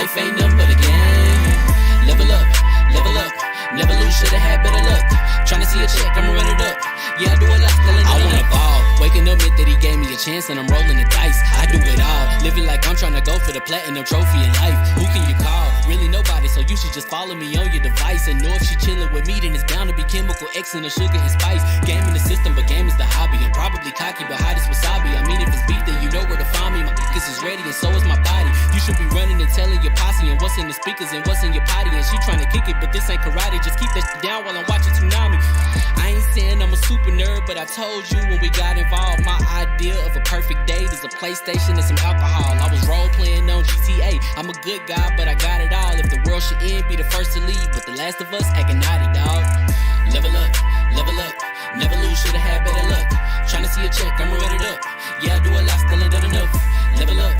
Life ain't nothing but a game. Level up, never lose, should've had better luck. Tryna see a check, I'ma run it up. Yeah, I do a lot, still ain't done enough. Ball. Waking up meant that he gave me a chance and I'm rolling the dice. I do it all, living like I'm tryna go for the platinum trophy in life. Who can you call? Really nobody, so you should just follow me on your device. And know if she chillin' with me, then it's bound to be chemical X and the sugar and spice. Game in the system, but game is the hobby. I'm probably cocky, but hot as wasabi. I mean, if it's beef, then you know where to find me. My niggas is ready and so is my body. You should be running and telling your posse and what's in the speakers and what's in your potty. And she tryna kick it, but this ain't karate. Just keep that shit down while I'm watching Tsunami. I ain't saying I'm a super nerd, but I told you when we got involved, my idea of a perfect date is a PlayStation and some alcohol. I was role playing on GTA. I'm a good guy, but I got it all. If the world should end, be the first to leave, but the last of us acting naughty, dog. Level up, never lose, should've had better luck. Tryna see a check, I'ma run it up. Yeah, I do a lot, still ain't done enough. Level up,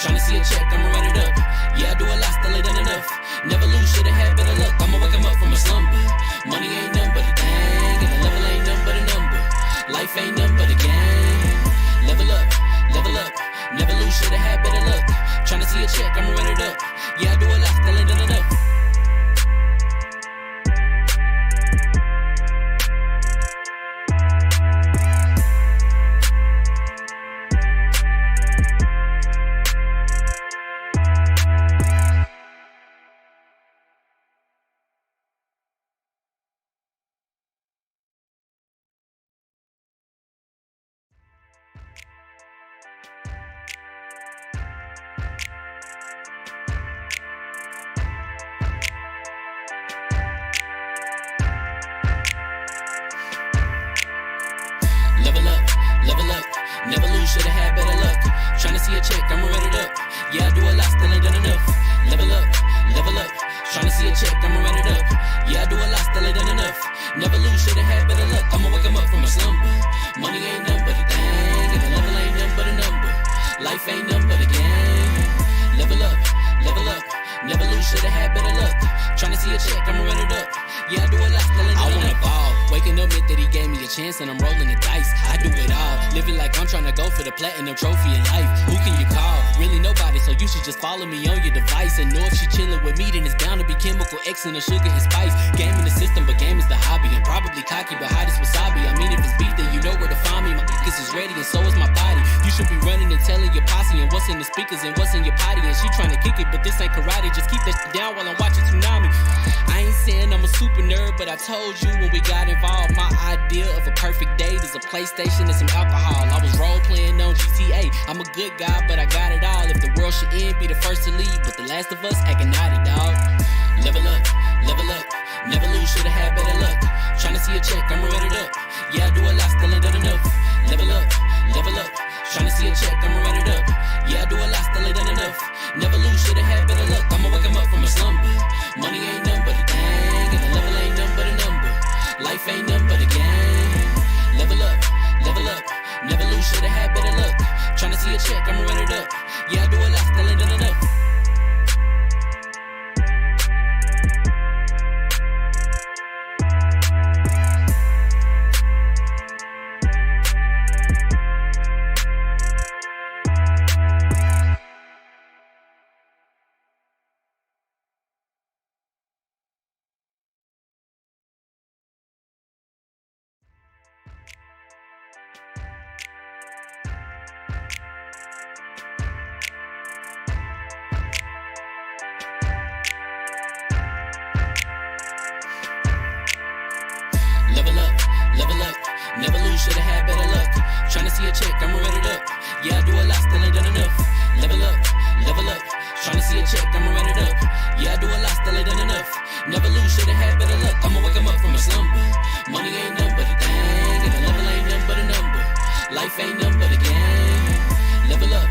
tryna see a check, I'ma run it up. Yeah, I do a lot, still ain't done enough. Never lose, should've had better luck. I'ma wake him up from a slumber. Money ain't nothing but a thing, and the level ain't nothing but a number. Life ain't nothing but a game. Level up, never lose, should've had better luck. Tryna see a check, I'ma run it up. Yeah, I do a lot, still ain't done enough. Level up, never lose, should've had better luck. Tryna see a check, I'ma run it up. Yeah, I do a lot, still ain't done enough. Level up, tryna see a check, I'ma run it up. Yeah, I do a lot, still ain't done enough. Never lose, should've had better luck. I'ma wake him up from a slumber. Money ain't nothing but a thing, and the level ain't nothing but a number. Life ain't nothing but a game. Level up, never lose, should've had better luck. Tryna see a check, I'ma run it up. Yeah, I do a lot, still ain't done enough. Ball. Waking up meant that he gave me a chance and I'm rolling the dice. I do it all, living like I'm tryna go for the platinum trophy in life. Who can you call? Really nobody, so you should just follow me on your device. And know if she chillin' with me, then it's bound to be chemical X and the sugar and spice. Game in the system, but game is the hobby. I'm probably cocky, but hot as wasabi. I mean, if it's beef, then you know where to find me. My niggas is ready and so is my body. You should be running and telling your posse and what's in the speakers and what's in your potty. And she tryna kick it, but this ain't karate. Just keep that shit down while I'm watching Tsunami. I ain't saying I'm a super nerd, but I told you when we got involved, my idea of a perfect date is a PlayStation and some alcohol. I was role playing on GTA. I'm a good guy, but I got it all. If the world should end, be the first to leave, but the last of us acting naughty, dog. Level up, never lose, should've had better luck. Tryna see a check, I'ma run it up. Yeah, I do a lot, still ain't done enough. Level up, tryna see a check, I'ma run it up. Yeah, I do a lot, still ain't done enough. Never lose, should've had better luck. I'ma wake him up from a slumber. Money ain't nothing but a thing, and the level ain't nothing but a number. Life ain't nothing but a game. Level up, never lose, should've had better luck. Tryna see a check, I'ma run it up. Yeah, I do a lot, still ain't done enough. Never lose, should've had better luck. Tryna see a check, I'ma run it up. Yeah, I do a lot, still ain't done enough. Level up, tryna see a check, I'ma run it up. Yeah, I do a lot, still ain't done enough. Never lose, should've had better luck. I'ma wake him up from a slumber. Money ain't nothing but a thing, and the level ain't nothing but a number. Life ain't nothing but a game. Level up,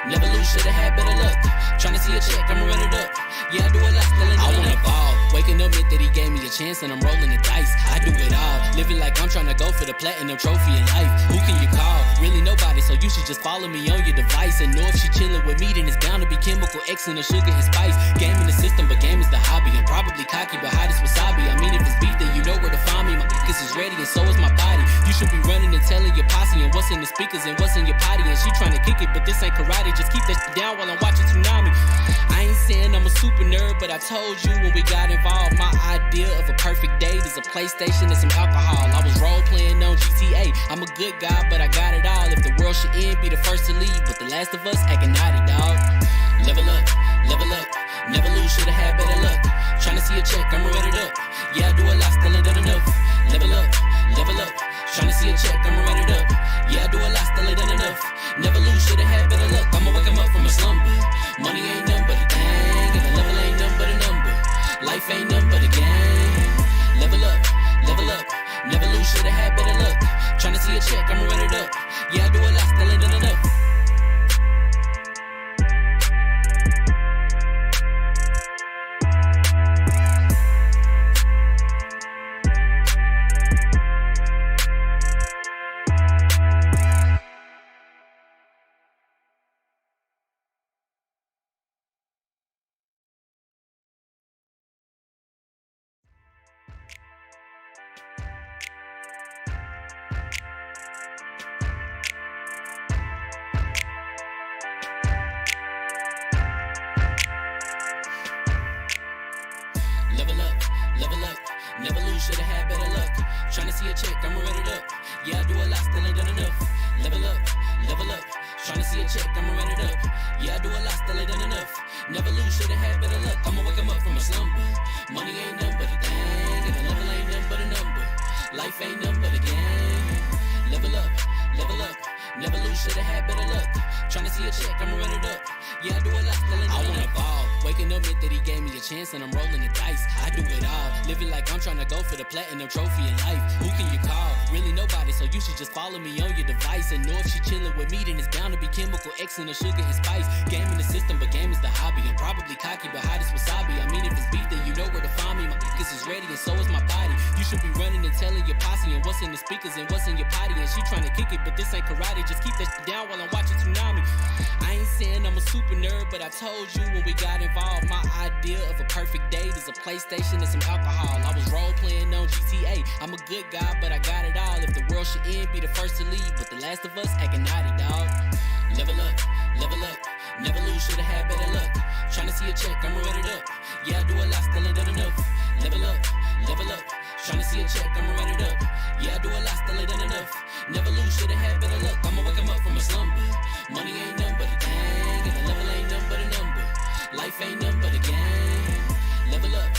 never lose, should've had better luck. Tryna see a check, I'ma run it up. Yeah, I do a lot, still ain't done enough. I wanna ball. Waking up meant that he gave me a chance and I'm rolling the dice. I do it all, living like I'm trying to go for the platinum trophy in life. Who can you call? Really nobody, so you should just follow me on your device. And know if she chillin' with me, then it's bound to be chemical X and the sugar and spice. Game in the system, but game is the hobby. I'm probably cocky, but hot as wasabi. I mean, if it's beef, then you know where to find me. My niggas is ready and so is my body. You should be running and telling your posse and what's in the speakers and what's in your potty. And she trying to kick it, but this ain't karate. Just keep that shit down while I'm watching Tsunami. I ain't saying I'm a super nerd, but I told you when we got involved, my idea of a perfect date is a PlayStation and some alcohol. I was role playing on GTA. I'm a good guy, but I got it all. If the world should end, be the first to leave, but the last of us acting naughty, dog. Level up, never lose, should've had better luck. Tryna see a check, I'ma run it up. Yeah, I do a lot, still ain't done enough. Level up, tryna see a check, I'ma run it up. Yeah, I do a lot, still ain't done enough. Never lose, should've had better luck. I'ma wake 'em up from a slumber. Money ain't nothing but a thing, and the level ain't nothing but a number. Life ain't nothing but a game. Level up, never lose, should've had better luck. Tryna see a check, I'ma run it up. Yeah, I do a lot, still ain't done enough. Level up, never lose, should've had better luck. Tryna see a check, I'ma run it up. Yeah, I do a lot, still ain't done enough. Level up, tryna see a check, I'ma run it up. Yeah, I do a lot, still ain't done enough. Never lose, should've had better luck. I'ma wake 'em up from a slumber. Money ain't nothing but a thing, and the level ain't nothing but a number. Life ain't nothing but a game. Level up, never lose, should've had better luck. Tryna see a check, I'ma run it up. Yeah, I do a lot, still ain't done enough. I wanna ball. Waking up meant that he gave me a chance and I'm rolling the dice. I do it all, living like I'm trying to go for the platinum trophy in life. Who can you call? Really nobody, so you should just follow me on your device. And know if she chillin' with me, then it's bound to be chemical X and the sugar and spice. Game in the system, but game is the hobby. I'm probably cocky, but hot as wasabi. I mean, if it's beef, then you know where to find me. My niggas is ready and so is my body. You should be running and telling your posse and what's in the speakers and what's in your potty. And she trying to kick it, but this ain't karate. Just keep that shit down while I'm watching Tsunami. I ain't saying I'm a super nerd, but I told you when we got involved, my idea of a perfect date is a PlayStation and some alcohol. I was role playing on GTA. I'm a good guy, but I got it all. If the world should end, be the first to leave, but the last of us acting naughty, dog. Level up, never lose, should've had better luck. Tryna see a check, I'ma run it up. Yeah, I do a lot, still ain't done enough. Level up, tryna see a check, I'ma run it up. Yeah, I do a lot, still ain't done enough. Never lose, should've had better luck. I'ma wake 'em up from a slumber. Money ain't nothing but a thing, and the level ain't nothing but a number. Life ain't nothing but a game. Level up,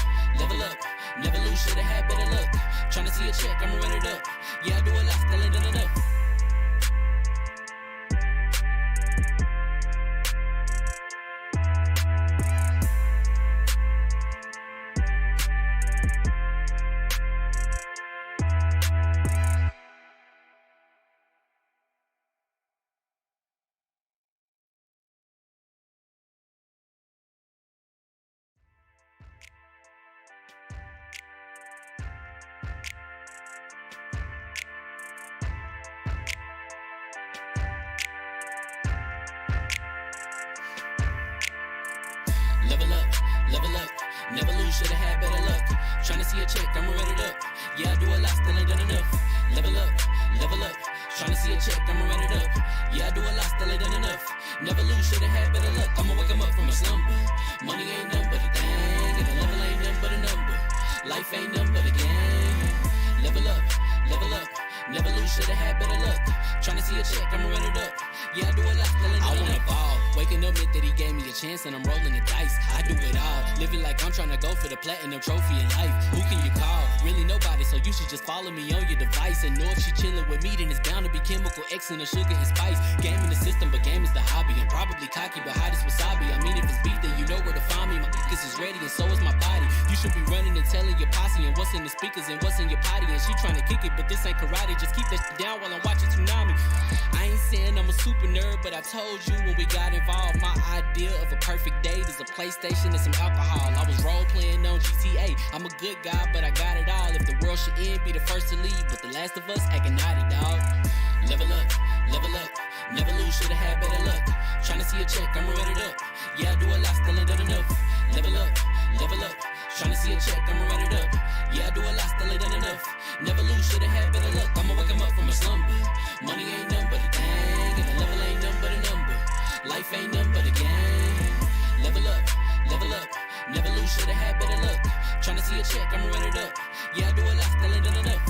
never lose, should've had better luck. Tryna see a check, I'ma run it up. Yeah, I do a lot, still ain't done enough. Level up, never lose, should've had better luck. Tryna see a check, I'ma run it up. Yeah, I do a lot, still ain't done enough. Level up, tryna see a check, I'ma run it up. Yeah, I do a lot, still ain't done enough. Never lose, should've had better luck. I'ma wake 'em up from a slumber. Money ain't nothing but a thing, and the level ain't nothing but a number. Life ain't nothing but a game. Level up, never lose, should've had better luck. Tryna see a check, I'ma run it up. Yeah, I do a lot, still ain't done enough. I wanna ball. Waking up meant that he gave me a chance and I'm rolling the dice. I do it all, living like I'm trying to go for the platinum trophy in life. Who can you call? Really nobody, so you should just follow me on your device. And know if she chillin' with me, then it's bound to be chemical X and the sugar and spice. Game in the system, but game is the hobby. I'm probably cocky, but hot as wasabi. I mean, if it's beef, then you know where to find me. My niggas is ready and so is my body. You You should be running and telling your posse and what's in the speakers and what's in your potty. And she trying to kick it, but this ain't karate. Just keep that shit down while I'm watching Tsunami. I ain't saying I'm a super nerd, but I told you when we got involved, my idea of a perfect date is a PlayStation and some alcohol. I was role playing on GTA. I'm a good guy, but I got it all. If the world should end, be the first to leave, but the last of us acting naughty, dog. Level up, never lose, should've had better luck. Tryna see a check, I'ma run it up. Yeah, I do a lot, still ain't done enough. Level up, tryna see a check, I'ma run it up. Yeah, I do a lot, still ain't done enough. Never lose, should've had better luck. I'ma wake 'em up from a slumber. Money ain't nothing but a thing, and the level ain't nothing but a number. Life ain't nothing but a game. Level up, never lose, should've had better luck. Tryna see a check, I'ma run it up. Yeah, I do a lot, still ain't done enough.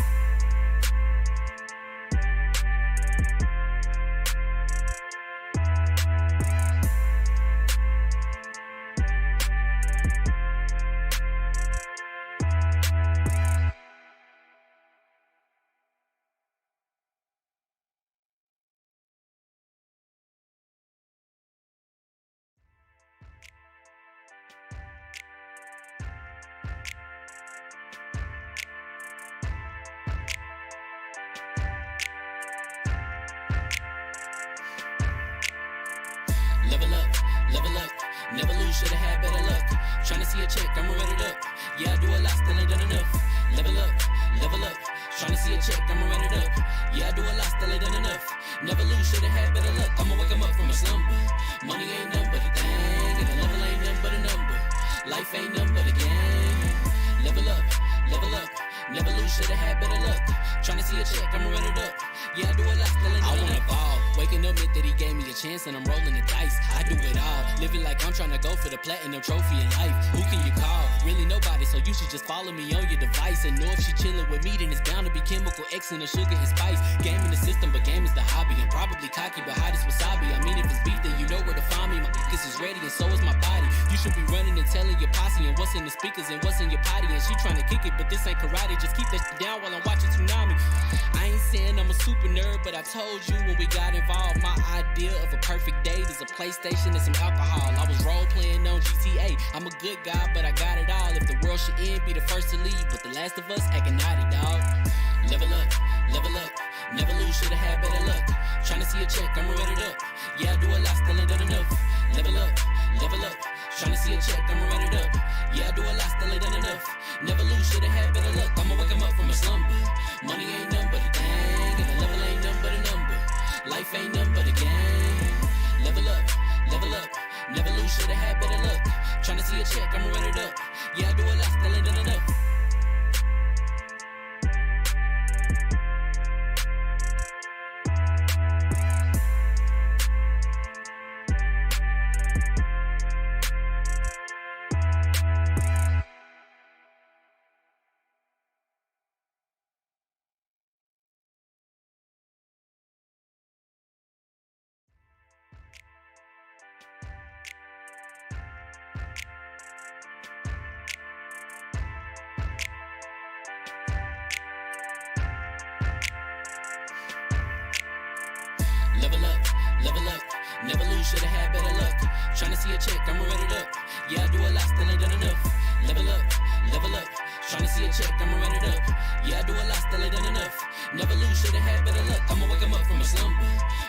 Level up, never lose, should've had better luck. Tryna see a check, I'ma run it up. Yeah, I do a lot, still ain't done enough. Level up, tryna see a check, I'ma run it up. Yeah, I do a lot, still ain't done enough. Never lose, should've had better luck. I'ma wake 'em up from a slumber. Money ain't nothing but a thing, and the level ain't nothing but a number. Life ain't nothing but a game. Level up, never lose, should've had better luck. Tryna see a check, I'ma run it up. Yeah, I do a lot, still ain't done enough. I wanna ball. Waking up meant that he gave me a chance and I'm rolling the dice. I do it all, living like I'm trying to go for the platinum trophy in life. Who can you call? Really nobody, so you should just follow me on your device. And know if she chillin' with me, then it's bound to be chemical X and the sugar and spice. Game in the system, but game is the hobby. I'm probably cocky, but hot as wasabi. I mean, if it's beef, then you know where to find me. My focus is ready and so is my body. You should be running and telling your posse and what's in the speakers and what's in your potty. And she trying to kick it, but this ain't karate. Just keep that shit down while I'm watching Tsunami. I ain't saying I'm a super nerd, but I told you when we got involved, my idea of a perfect date is a PlayStation and some alcohol. I was role playing on GTA. I'm a good guy, but I got it all. If the world should end, be the first to leave, but the last of us acting naughty, dog. Level up, never lose, should've had better luck. Tryna see a check, I'ma run it up. Yeah, I do a lot, still ain't done enough. Level up, tryna see a check, I'ma run it up. Yeah, I do a lot, still ain't done enough. Never lose, should've had better luck. I'ma wake 'em up from a slumber. Money ain't nothing but a thing, and the level ain't nothing but a number. Life ain't nothing but a game. Level up, never lose, should've had better luck. Tryna see a check, I'ma run it up. Yeah, I do a lot, still ain't done enough. Level up, never lose, should've had better luck. Tryna see a check, I'ma run it up. Yeah, I do a lot, still ain't done enough. Level up, tryna see a check, I'ma run it up. Yeah, I do a lot, still ain't done enough. Never lose, should've had better luck. I'ma wake 'em up from a slumber.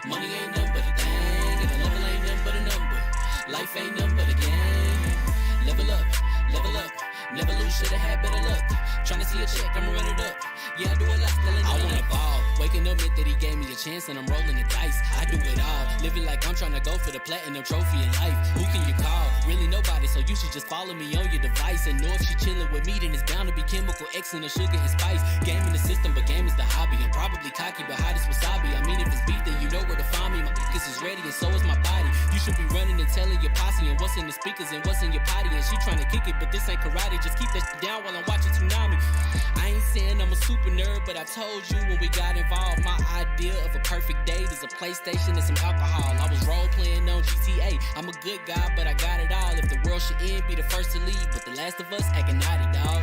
Money ain't nothing but a thing, and the level ain't nothing but a number. Life ain't nothing but a game. Level up, never lose, should've had better luck. Tryna see a check, I'ma run it up. Yeah, I do a lot, still ain't done enough. I wanna ball. Waking up meant that he gave me a chance and I'm rolling the dice. I do it all, living like I'm trying to go for the platinum trophy in life. Who can you call? Really nobody, so you should just follow me on your device. And know if she chillin' with me, then it's bound to be chemical X and the sugar and spice. Game in the system, but game is the hobby. I'm probably cocky, but hot as wasabi. I mean, if it's beef, then you know where to find me. My focus is ready and so is my body. You should be running and telling your posse and what's in the speakers and what's in your potty. And she trying to kick it, but this ain't karate. Just keep that shit down while I'm watching Tsunami. I ain't saying I'm a super nerd, but I told you when we got involved, my idea of a perfect date is a PlayStation and some alcohol. I was role playing on GTA. I'm a good guy, but I got it all. If the world should end, be the first to leave, but the last of us acting naughty, dog.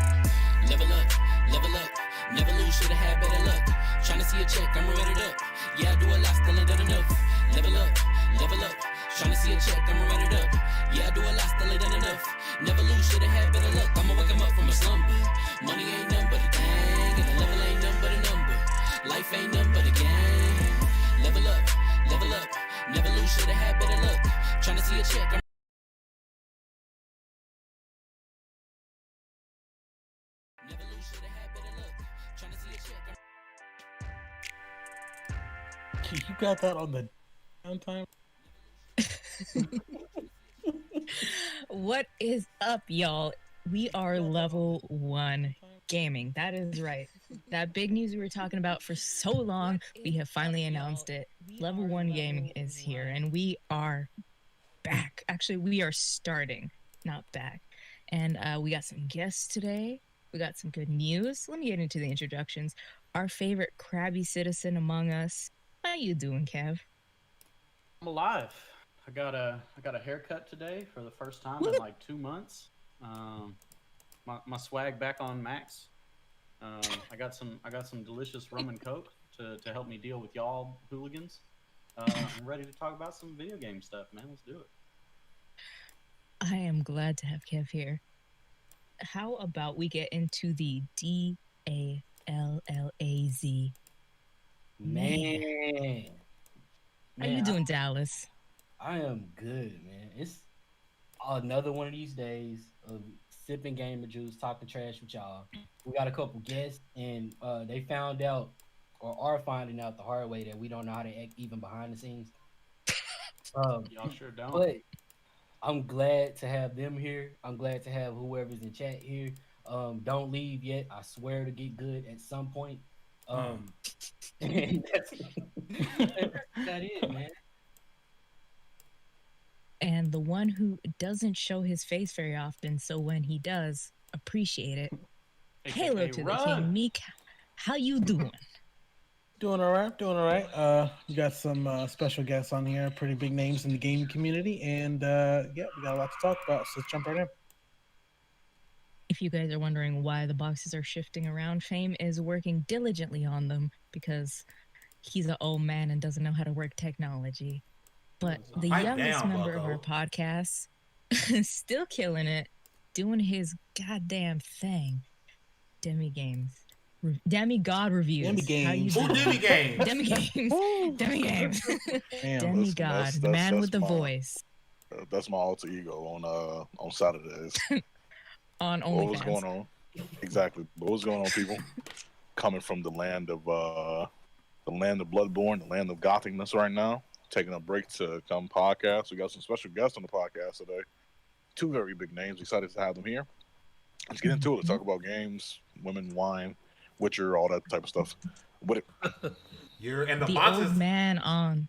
Level up, never lose, should've had better luck. Tryna see a check, I'ma run it up. Yeah, I do a lot, still ain't done enough. Level up, tryna see a check, I'ma run it up. Yeah, I do a lot, still ain't done enough. Never lose, should've had better luck. I'ma wake 'em up from a a check. Never lose, shoulda had better luck. Tryna see a check. You got that on the downtime? What is up, y'all? We are Lv1 Gaming. That is right. That big news we were talking about for so long, we have finally announced it. Lv1 Gaming is here, and we are back. Actually, we are starting, not back. And we got some guests today. We got some good news. Let me get into the introductions. Our favorite crabby citizen among us. How you doing, Kev? I'm alive. I got a haircut today for the first time in like 2 months. My swag back on max. I got some delicious rum and coke to help me deal with y'all hooligans. I'm ready to talk about some video game stuff, man. Let's do it. I am glad to have Kev here. How about we get into the DALLAZ? Man. How you doing, Dallas? I am good, man. It's another one of these days of sipping gamer juice, talking trash with y'all. We got a couple guests, and they found out, or are finding out the hard way, that we don't know how to act even behind the scenes. Y'all sure don't. But I'm glad to have them here. I'm glad to have whoever's in chat here. Don't leave yet. I swear to get good at some point. And that's it, man. And the one who doesn't show his face very often, so when he does, appreciate it. Halo to the king, Meek. How you doing? Doing all right. We got some special guests on here, pretty big names in the gaming community, and yeah, we got a lot to talk about, so let's jump right in. If you guys are wondering why the boxes are shifting around, Fame is working diligently on them because he's an old man and doesn't know how to work technology. But the youngest member of our podcast is still killing it, doing his goddamn thing. Demi God Reviews. Demi Games. How you doing? Demi Games. Demi Games. Demi Games. Damn, Demi God, the man with the voice. That's my alter ego on Saturdays. On OnlyFans. What was going on? Exactly. What was going on, people? Coming from the land of Bloodborne, the land of Gothicness right now. Taking a break to come podcast. We got some special guests on the podcast today. Two very big names. Excited to have them here. Let's get into it. Let's talk about games, women, wine, Witcher, all that type of stuff. You're in the old man on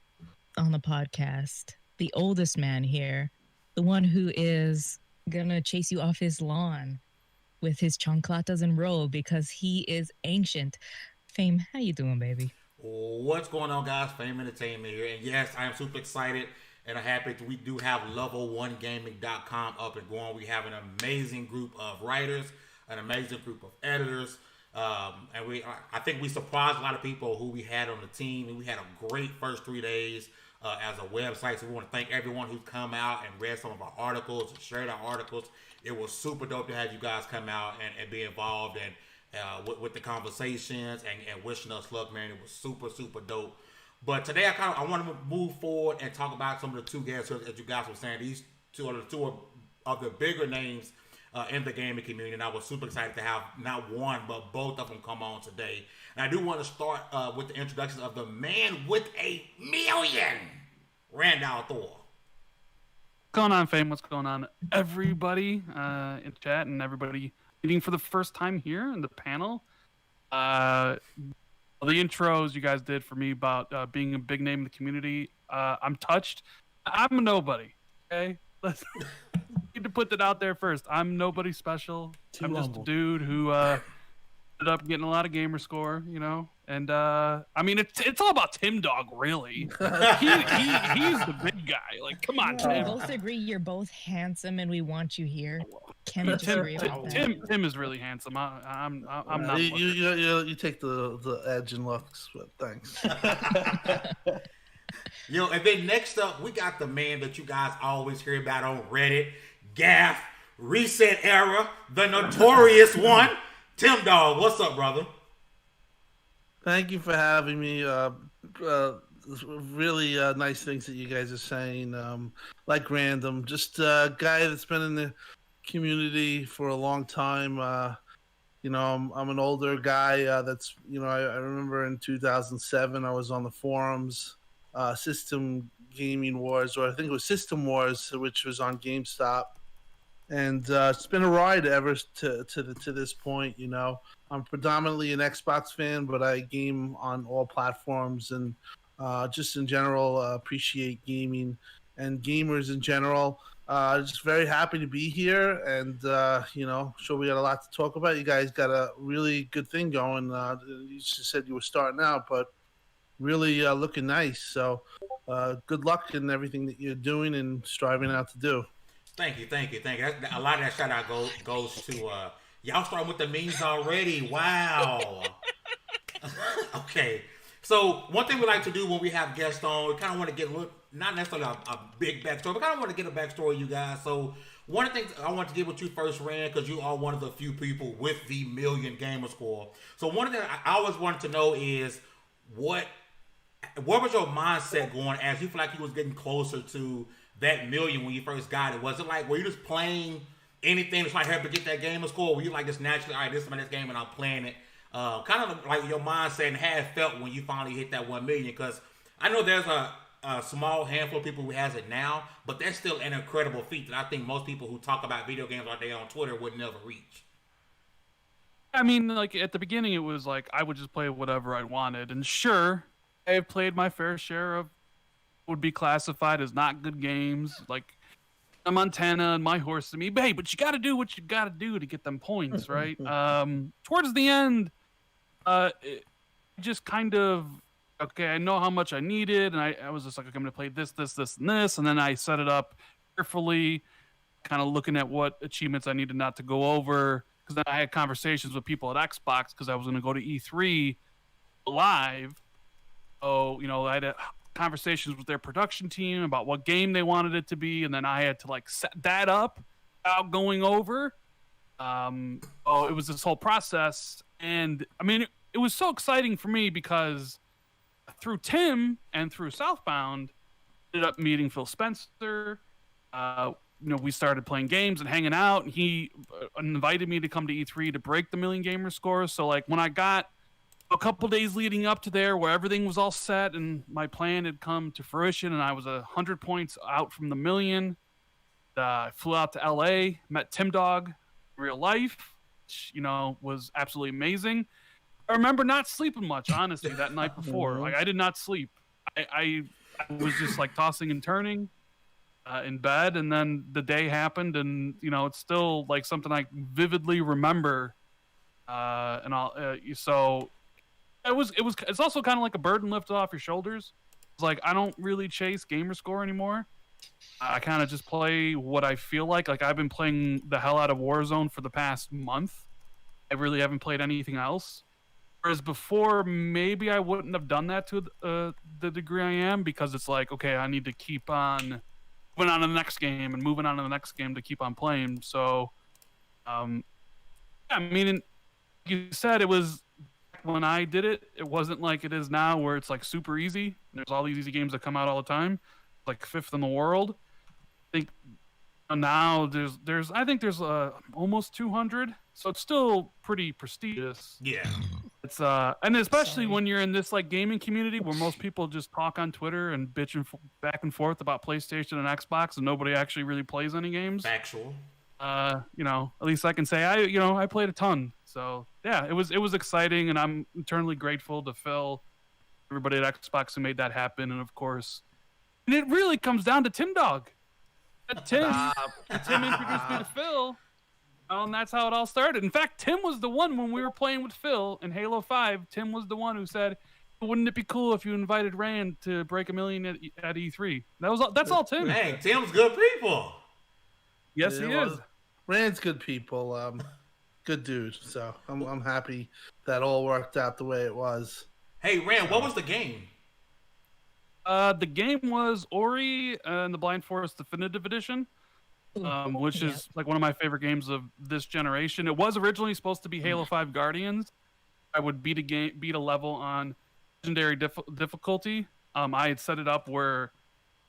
the podcast. The oldest man here. The one who is gonna chase you off his lawn with his chanclatas and robe because he is ancient. Fame, how you doing, baby? What's going on, guys? Fame Entertainment here. And yes, I am super excited and I'm happy that we do have Lv1Gaming.com up and going. We have an amazing group of writers, an amazing group of editors. And I think we surprised a lot of people who we had on the team. And we had a great first 3 days as a website. So we want to thank everyone who's come out and read some of our articles and shared our articles. It was super dope to have you guys come out and be involved and with the conversations and wishing us luck, man. It was super, super dope. But today I want to move forward and talk about some of the two guests, as you guys were saying. These two are the two of the bigger names in the gaming community, and I was super excited to have not one, but both of them come on today. And I do want to start with the introduction of the man with $1 million, Randall Thor. What's going on, Fame? What's going on, everybody in chat and everybody meeting for the first time here in the panel? The intros you guys did for me about being a big name in the community, I'm touched. I'm a nobody, okay? Let's need to put that out there first. I'm nobody special. I'm just a dude who ended up getting a lot of gamer score, you know? And I mean, it's all about Tim Dog, really. He's the big guy. Like, come on, Tim. We both agree you're both handsome, and we want you here. Can we disagree about that? Tim is really handsome. I'm not. You take the edge and looks, but thanks. Yo, and then next up, we got the man that you guys always hear about on Reddit, Gaff, Reset Era, the notorious one, Tim Dog. What's up, brother? Thank you for having me. really nice things that you guys are saying. Like Random, just a guy that's been in the community for a long time. I'm an older guy. That's I remember in 2007 I was on the forums, System Gaming Wars, or I think it was System Wars, which was on GameStop, and it's been a ride ever to this point. I'm predominantly an Xbox fan, but I game on all platforms, and just in general appreciate gaming and gamers in general. Just very happy to be here, and sure we got a lot to talk about. You guys got a really good thing going. You just said you were starting out, but really looking nice. So good luck in everything that you're doing and striving out to do. Thank you. A lot of that shout out goes to y'all starting with the memes already. Wow. Okay. So one thing we like to do when we have guests on, we kind of want to get not necessarily a big backstory, but kind of want to get a backstory, you guys. So one of the things I want to get with you first, Rand, because you are one of the few people with the million gamer score. So one of the I always wanted to know is what was your mindset going as you feel like you was getting closer to that million when you first got it? Was it like, were you just playing anything to try to help to get that gamer score? Or were you like just naturally, all right, this is my next game and I'm playing it? Kind of like your mindset and how it felt when you finally hit that 1 million, because I know there's a small handful of people who has it now, but that's still an incredible feat that I think most people who talk about video games all day on Twitter would never reach. I mean, like at the beginning, it was like I would just play whatever I wanted, and sure, I have played my fair share of would be classified as not good games, like Montana and My Horse to Me. But hey, but you got to do what you got to do to get them points, right? Towards the end, it just kind of, okay, I know how much I needed, and I was just like, okay, I'm going to play this, and then I set it up carefully, kind of looking at what achievements I needed not to go over, because then I had conversations with people at Xbox, because I was going to go to E3 live. So, I had conversations with their production team about what game they wanted it to be, and then I had to like set that up without going over. It was this whole process, and I mean, it was so exciting for me because through Tim and through Southbound, ended up meeting Phil Spencer. We started playing games and hanging out, and he invited me to come to E3 to break the million gamer score. So like when I got a couple days leading up to there where everything was all set and my plan had come to fruition and I was 100 points out from the million, I flew out to LA, met Tim Dog in real life, which, was absolutely amazing. I remember not sleeping much, honestly, that night before. Like I did not sleep. I was just like tossing and turning in bed, and then the day happened, and it's still like something I vividly remember. So it's also kind of like a burden lifted off your shoulders. It's like I don't really chase gamer score anymore. I kind of just play what I feel like. Like I've been playing the hell out of Warzone for the past month. I really haven't played anything else. Whereas before, maybe I wouldn't have done that to the degree I am, because it's like, okay, I need to keep on moving on to the next game and moving on to the next game to keep on playing. So, I mean, you said it was when I did it, it wasn't like it is now where it's like super easy. There's all these easy games that come out all the time, like fifth in the world. I think now there's almost 200, so it's still pretty prestigious. Yeah. It's and especially when you're in this like gaming community where most people just talk on Twitter and bitch back and forth about PlayStation and Xbox, and nobody actually really plays any games. Factual. At least I can say I played a ton. So yeah, it was exciting, and I'm eternally grateful to Phil, everybody at Xbox who made that happen, and of course, and it really comes down to Tim Dog. Tim introduced me to Phil. And that's how it all started. In fact, Tim was the one when we were playing with Phil in Halo 5. Tim was the one who said, "Wouldn't it be cool if you invited Rand to break 1 million at E3?" That's all Tim. Hey, Tim's good people. Yes, he is. Rand's good people. Good dude. So I'm happy that all worked out the way it was. Hey, Rand, what was the game? The game was Ori and the Blind Forest Definitive Edition. Which is like one of my favorite games of this generation. It was originally supposed to be Halo 5 Guardians. I would beat a level on legendary difficulty, I had set it up where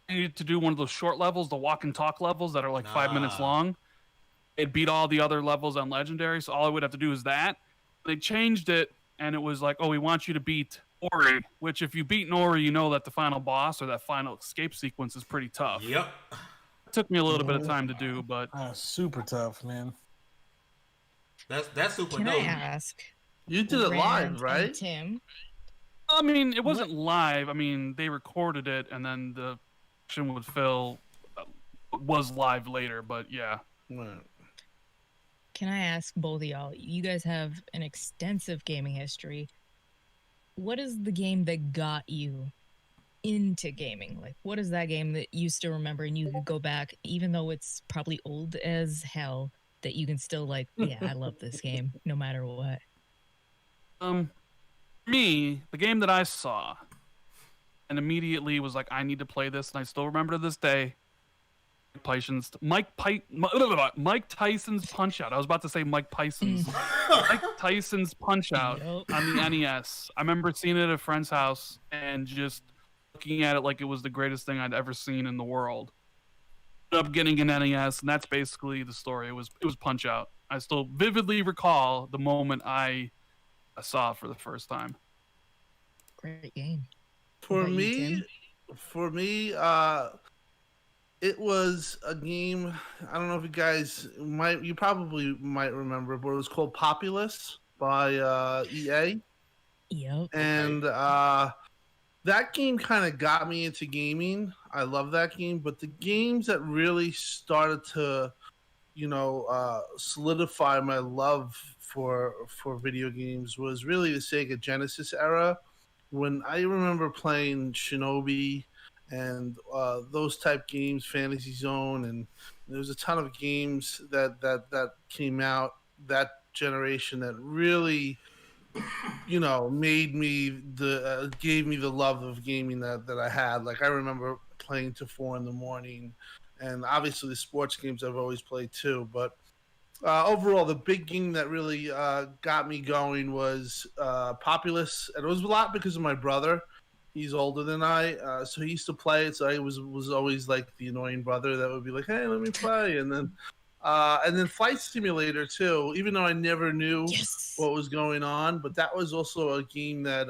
I needed to do one of those short levels, the walk and talk levels that are like 5 minutes long. It beat all the other levels on Legendary, so all I would have to do is that. They changed it, and it was like, oh, we want you to beat Ori, which if you beat Ori, you know that the final boss or that final escape sequence is pretty tough. Yep. It took me a little bit of time to do, but super tough, man. That's super Can dope. I ask? You did it Rand live, and right? Tim. I mean, it wasn't live. I mean, they recorded it, and then the section with Phil was live later. But yeah. Right. Can I ask both of y'all? You guys have an extensive gaming history. What is the game that got you into gaming? Like, what is that game that you still remember and you could go back, even though it's probably old as hell, that you can still like, yeah, I love this game no matter what? Me, the game that I saw and immediately was like, I need to play this, and I still remember to this day, Mike Tyson's Punch-Out. I was about to say Mike Tyson's. Mike Tyson's Punch-Out on the NES. I remember seeing it at a friend's house and just looking at it like it was the greatest thing I'd ever seen in the world. Ended up getting an NES, and that's basically the story. It was Punch-Out. I still vividly recall the moment I saw it for the first time. Great game. For What about you, me, it was a game. I don't know if you guys you probably might remember, but it was called Populous by EA. Yep. And that game kind of got me into gaming. I love that game, but the games that really started to, solidify my love for video games was really the Sega Genesis era. When I remember playing Shinobi and those type games, Fantasy Zone, and there was a ton of games that came out that generation that really, made me gave me the love of gaming that I had. Like, I remember playing to 4 a.m, and obviously the sports games I've always played too. But overall, the big game that really got me going was Populous, and it was a lot because of my brother. He's older than I, so he used to play it. So I was always like the annoying brother that would be like, "Hey, let me play," and then Flight Simulator too. Even though I never knew what was going on, but that was also a game that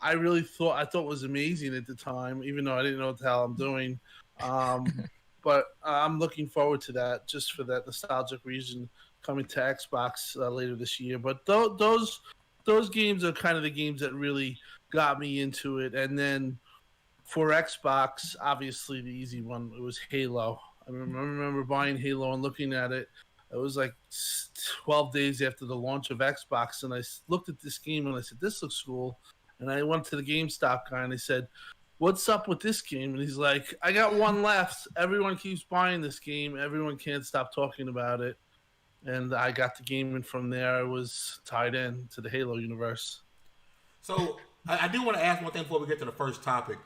I really thought was amazing at the time, even though I didn't know what the hell I'm doing. But I'm looking forward to that, just for that nostalgic reason, coming to Xbox later this year. But those games are kind of the games that really got me into it. And then for Xbox, obviously the easy one, it was Halo. I remember buying Halo and looking at it. It was like 12 days after the launch of Xbox, and I looked at this game and I said, "This looks cool." And I went to the GameStop guy and I said, "What's up with this game?" And he's like, "I got one left. Everyone keeps buying this game. Everyone can't stop talking about it." And I got the game, and from there I was tied in to the Halo universe. So I do want to ask one thing before we get to the first topic.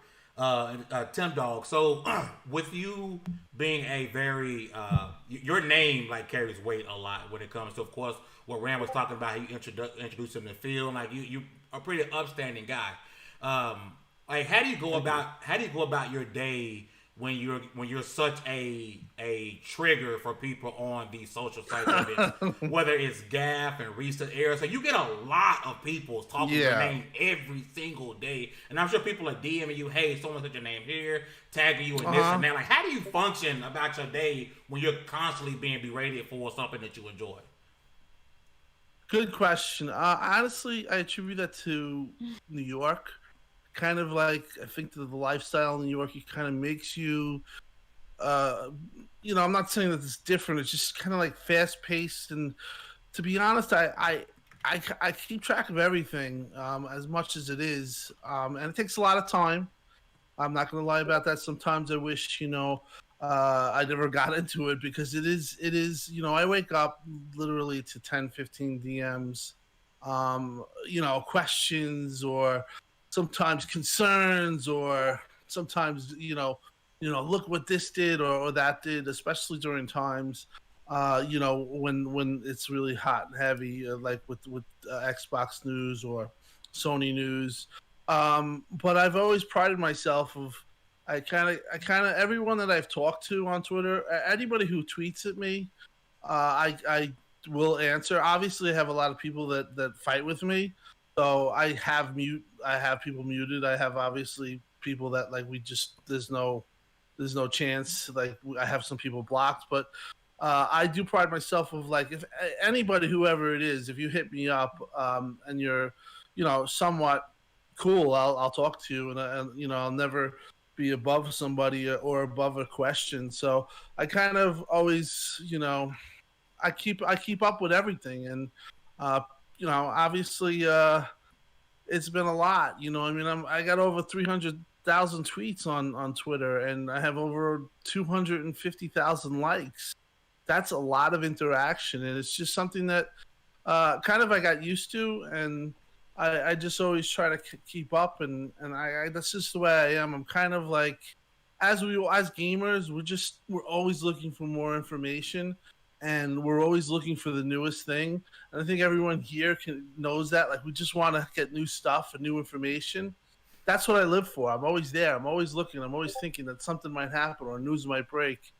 Tim Dog, so with you being a very your name like carries weight a lot when it comes to, of course, what Rand was talking about, how you introduced him to the field. Like you are a pretty upstanding guy. Like how do you go about your day when you're such a trigger for people on these social sites, whether it's Gaff and Recent Era? So you get a lot of people talking your name every single day, and I'm sure people are DMing you, "Hey, someone said your name here," tagging you in this and that. Like, how do you function about your day when you're constantly being berated for something that you enjoy? Good question. Honestly, I attribute that to New York. Kind of like, I think the lifestyle in New York, it kind of makes you, I'm not saying that it's different. It's just kind of like fast paced. And to be honest, I keep track of everything as much as it is. And it takes a lot of time. I'm not going to lie about that. Sometimes I wish, I never got into it, because it is, I wake up literally to 10, 15 DMs, questions, or sometimes concerns, or sometimes, look what this did or that did, especially during times, when it's really hot and heavy, like with Xbox news or Sony news. But I've always prided myself of I kind of everyone that I've talked to on Twitter, anybody who tweets at me, I will answer. Obviously, I have a lot of people that fight with me, so I have people muted. I have obviously people that like we just there's no chance. Like I have some people blocked, but I do pride myself of like if anybody, whoever it is, if you hit me up and you're somewhat cool, I'll talk to you, and I'll never be above somebody or above a question. So I kind of always I keep up with everything, and obviously it's been a lot. I mean, I got over 300,000 tweets on Twitter, and I have over 250,000 likes. That's a lot of interaction, and it's just something that kind of I got used to, and I just always try to keep up, and I that's just the way I am. I'm kind of like, as gamers, we're always looking for more information, and we're always looking for the newest thing. And I think everyone here knows that. Like, we just want to get new stuff and new information. That's what I live for. I'm always there. I'm always looking. I'm always thinking that something might happen or news might break.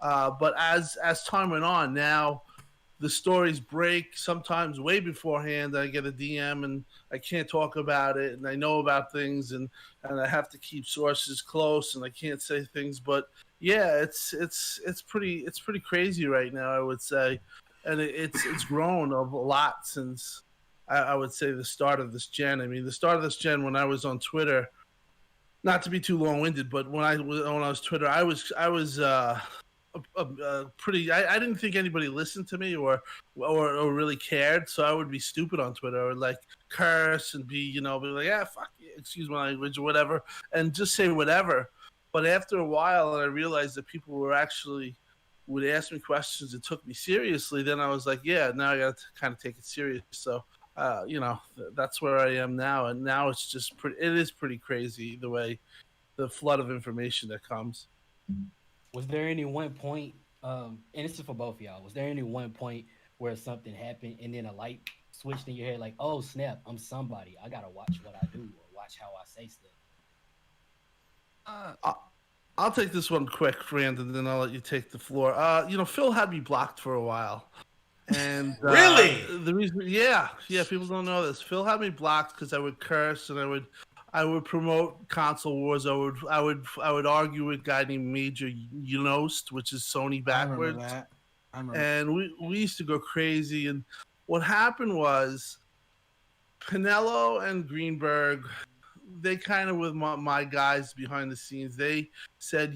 But as time went on, now the stories break sometimes way beforehand. I get a DM and I can't talk about it, and I know about things, and I have to keep sources close, and I can't say things. But yeah, it's pretty crazy right now, I would say, and it's grown a lot since I would say the start of this gen. I mean, the start of this gen, when I was on Twitter, not to be too long-winded, but when I was Twitter, I was pretty. I didn't think anybody listened to me or really cared, so I would be stupid on Twitter, or like curse and be like, yeah, fuck you, excuse my language or whatever, and just say whatever. But after a while, and I realized that people would ask me questions and took me seriously, then I was like, yeah, now I got to kind of take it serious. So that's where I am now, and now it's just it is pretty crazy the way the flood of information that comes. Was there any one point, and this is for both of y'all, was there any one point where something happened and then a light switched in your head, like, oh snap, I'm somebody, I gotta watch what I do or watch how I say stuff? I'll take this one quick, Brandon, then I'll let you take the floor. Phil had me blocked for a while. And really, the reason, yeah, people don't know this. Phil had me blocked because I would curse and I would promote console wars. I would argue with a guy named Major Unost, which is Sony backwards. I remember. And we used to go crazy. And what happened was Pinello and Greenberg, they kind of, with my guys behind the scenes, they said,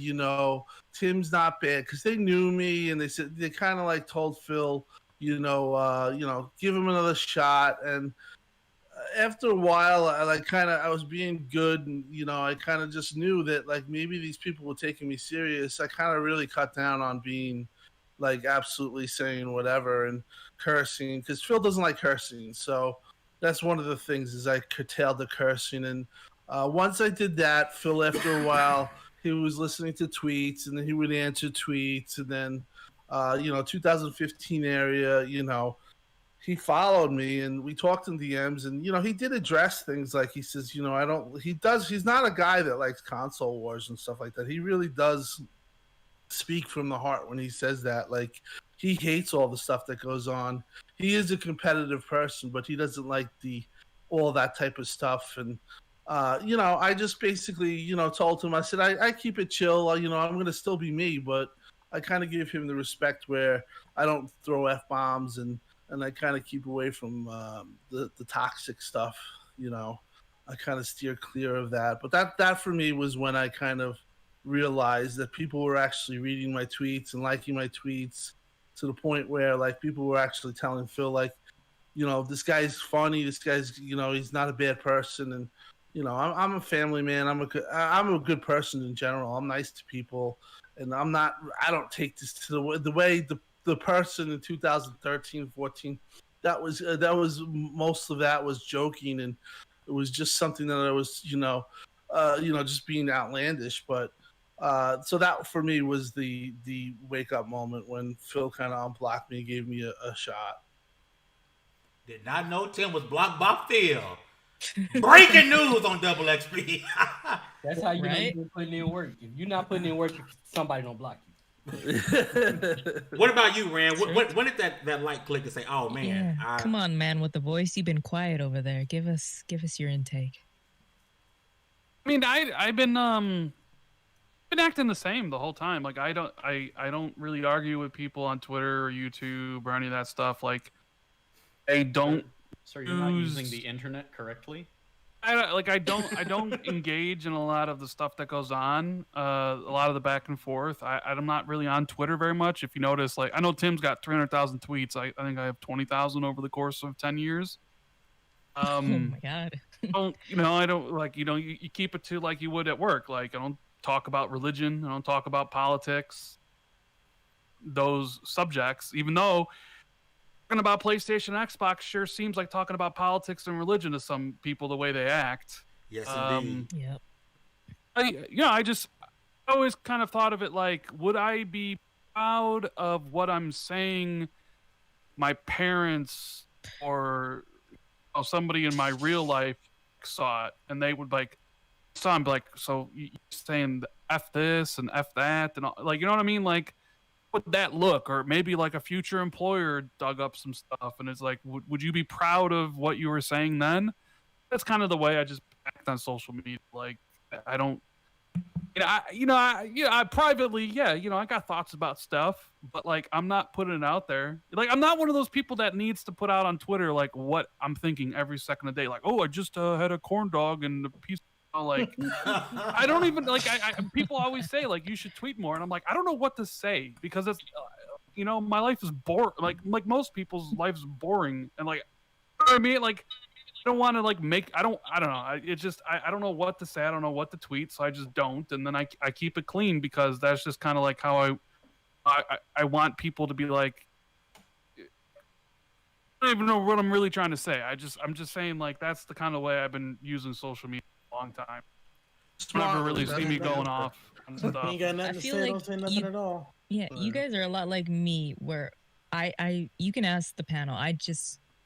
Tim's not bad, because they knew me, and they kind of like told Phil, give him another shot. And after a while, I was being good, and I kind of just knew that like maybe these people were taking me serious. I kind of really cut down on being like absolutely saying whatever and cursing, because Phil doesn't like cursing. So that's one of the things, is I curtailed the cursing. And once I did that, Phil, after a while, he was listening to tweets, and then he would answer tweets, and then 2015 area, he followed me and we talked in DMs, and he did address things, like he says, he's not a guy that likes console wars and stuff like that. He really does speak from the heart when he says that. Like, he hates all the stuff that goes on. He is a competitive person, but he doesn't like all that type of stuff. And I just basically told him, I said, I keep it chill. I'm going to still be me, but I kind of give him the respect where I don't throw F-bombs, and I kind of keep away from the toxic stuff. I kind of steer clear of that. But that for me was when I kind of realized that people were actually reading my tweets and liking my tweets, to the point where like people were actually telling Phil, like, this guy's funny, this guy's, he's not a bad person. And I'm a family man. I'm a good person in general. I'm nice to people, and I don't take this to the way the person in 2013, 14, that was most of that was joking, and it was just something that I was, just being outlandish. But so that for me was the wake up moment when Phil kind of unblocked me and gave me a shot. Did not know Tim was blocked by Phil. Breaking news on Double XP. That's how you know Right? you've been putting in work. If you're not putting in work, somebody don't block you. What about you, Rand? When did that light click to say, "Oh man, Yeah. Come on, man, with the voice. You've been quiet over there. Give us your intake. I mean, I've been acting the same the whole time. Like I don't really argue with people on Twitter or YouTube or any of that stuff. Like I don't. So you're not using the internet correctly? I don't engage in a lot of the stuff that goes on. A lot of the back and forth. I'm not really on Twitter very much. If you notice, like I know Tim's got 300,000 tweets. I think I have 20,000 over the course of 10 years. Oh my god. I don't like you keep it to like you would at work. Like I don't talk about religion. I don't talk about politics. Those subjects, even though talking about PlayStation, Xbox sure seems like talking about politics and religion to some people the way they act. Yes, indeed. Yep. I always kind of thought of it like, would I be proud of what I'm saying my parents or somebody in my real life saw it and they would like, so I'm like, so you saying F this and F that and all, like, you know what I mean? Like, would that look? Or maybe like a future employer dug up some stuff and it's like, would you be proud of what you were saying then? That's kind of the way I just act on social media. Like, I don't, I privately, I got thoughts about stuff, but like, I'm not putting it out there. Like, I'm not one of those people that needs to put out on Twitter, like what I'm thinking every second of the day. Like, oh, I just had a corn dog and a piece of, like, I don't even like, people always say like, you should tweet more. And I'm like, I don't know what to say because it's, my life is boring. Like most people's life is boring. And like, you know what I mean? Like, I don't want to like I don't know. It's just, I don't know what to say. I don't know what to tweet. So I just don't. And then I keep it clean because that's just kind of like how I want people to be like, I don't even know what I'm really trying to say. I'm just saying like, that's the kind of way I've been using social media for a long time. Smart. Never really see me going off on stuff. You ain't got nothing I to feel say, like don't say nothing at all. Yeah, you guys are a lot like me where you can ask the panel.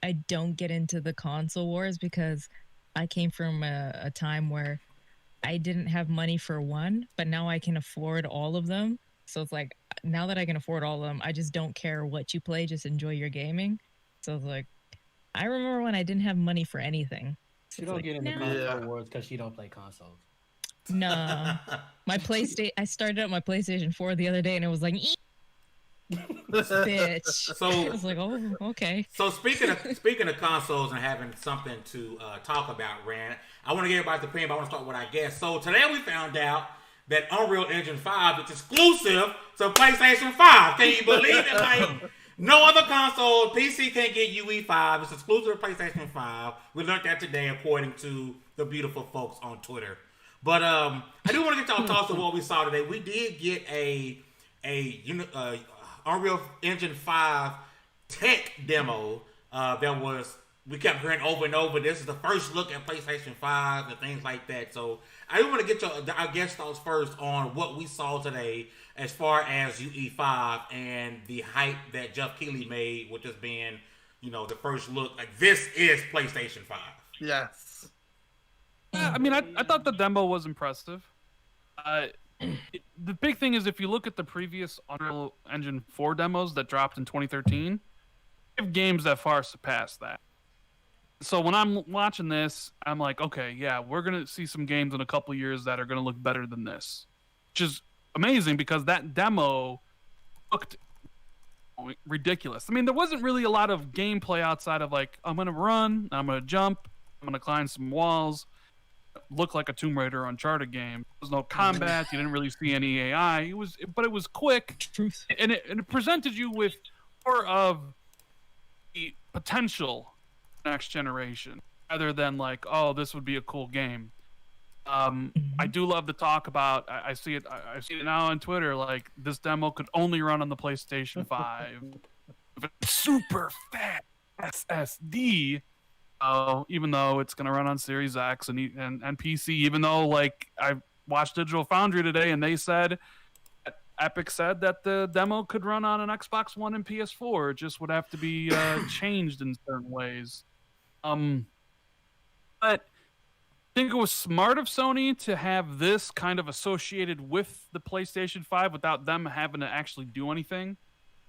I don't get into the console wars because I came from a time where I didn't have money for one, but now I can afford all of them. So it's like, now that I can afford all of them, I just don't care what you play, just enjoy your gaming. So it's like, I remember when I didn't have money for anything. So You don't like, get into nah. console wars because you don't play consoles. No. My PlayStation, I started up my PlayStation 4 the other day and it was like, bitch. So I was like, oh, okay. So speaking of consoles and having something to talk about, Rand, I want to get everybody's opinion, but I want to start with our guest. So today we found out that Unreal Engine 5 is exclusive to PlayStation 5. Can you believe it? Like, no other console, PC can't get UE5. It's exclusive to PlayStation 5. We learned that today, according to the beautiful folks on Twitter. But I do want to get y'all thoughts on what we saw today. We did get a Unreal Engine 5 tech demo that was, we kept hearing over and over, this is the first look at PlayStation 5 and things like that. So I do want to get our guest thoughts first on what we saw today as far as UE5 and the hype that Jeff Keighley made with this being, the first look. Like, this is PlayStation 5. Yes. Yeah, I mean, I thought the demo was impressive. The big thing is if you look at the previous Unreal Engine 4 demos that dropped in 2013, we have games that far surpass that. So when I'm watching this, I'm like, okay, yeah, we're going to see some games in a couple years that are going to look better than this. Which is amazing because that demo looked ridiculous. I mean, there wasn't really a lot of gameplay outside of like, I'm going to run, I'm going to jump, I'm going to climb some walls. Look like a Tomb Raider Uncharted game. There was no combat. You didn't really see any AI. But it was quick, and it presented you with more of the potential next generation, rather than like, oh, this would be a cool game. I do love to talk about. I see it now on Twitter. Like, this demo could only run on the PlayStation 5. Super fat SSD. Even though it's going to run on Series X and PC, even though like I watched Digital Foundry today and they said, Epic said that the demo could run on an Xbox One and PS4. It just would have to be changed in certain ways. But But I think it was smart of Sony to have this kind of associated with the PlayStation 5 without them having to actually do anything.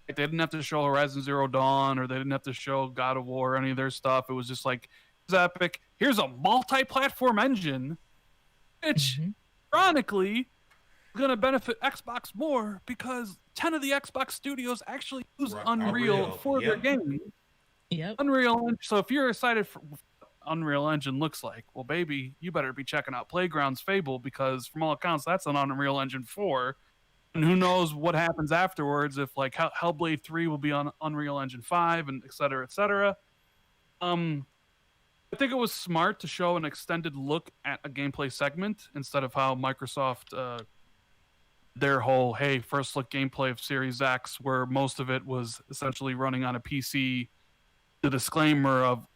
Like, they didn't have to show Horizon Zero Dawn, or they didn't have to show God of War or any of their stuff. It was just like, here's Epic, here's a multi-platform engine, which, ironically, is going to benefit Xbox more because 10 of the Xbox studios actually use Unreal for their game. Yep. Unreal. So if you're excited for what Unreal Engine looks like, well, baby, you better be checking out Playground's Fable, because from all accounts, that's an Unreal Engine 4. And who knows what happens afterwards, if like Hellblade 3 will be on Unreal Engine 5 and et cetera, et cetera. I think it was smart to show an extended look at a gameplay segment instead of how Microsoft their whole, hey, first look gameplay of Series X, where most of it was essentially running on a PC. The disclaimer of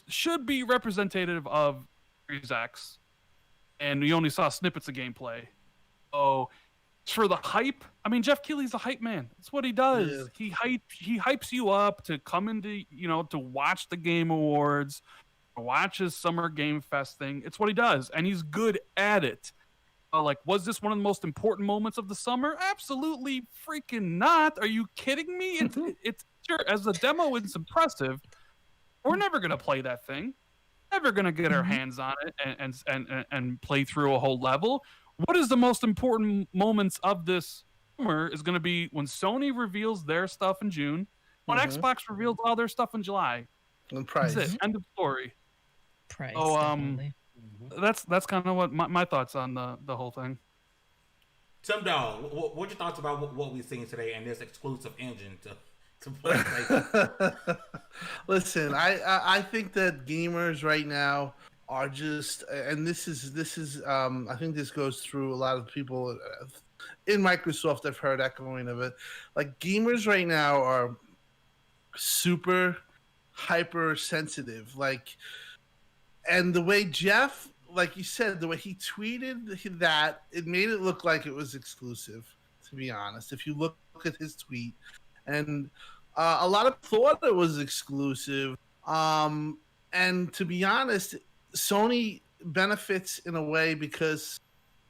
should be representative of Series X, and we only saw snippets of gameplay. So for the hype, I mean, Jeff Keighley's a hype man. That's what he does. Yeah. He hypes you up to come into, to watch the Game Awards, to watch his Summer Game Fest thing. It's what he does, and he's good at it. Like, was this one of the most important moments of the summer? Absolutely freaking not. Are you kidding me? It's sure, as a demo, it's impressive. We're never gonna play that thing. Never gonna get our hands on it and play through a whole level. What is the most important moments of this summer is going to be when Sony reveals their stuff in June, when Xbox reveals all their stuff in July. And price. That's it. End of story. Price. So, definitely. that's kind of what my thoughts on the whole thing. Tim Dog, what's your thoughts about what we've seen today and this exclusive engine to PlayStation? Listen, I think that gamers right now are just, and this is I think this goes through a lot of people in Microsoft. I've heard echoing of it. Like, gamers right now are super hyper sensitive. Like, and the way Jeff, like you said, the way he tweeted that, it made it look like it was exclusive, to be honest. If you look at his tweet, and a lot of thought it was exclusive. And to be honest, Sony benefits in a way, because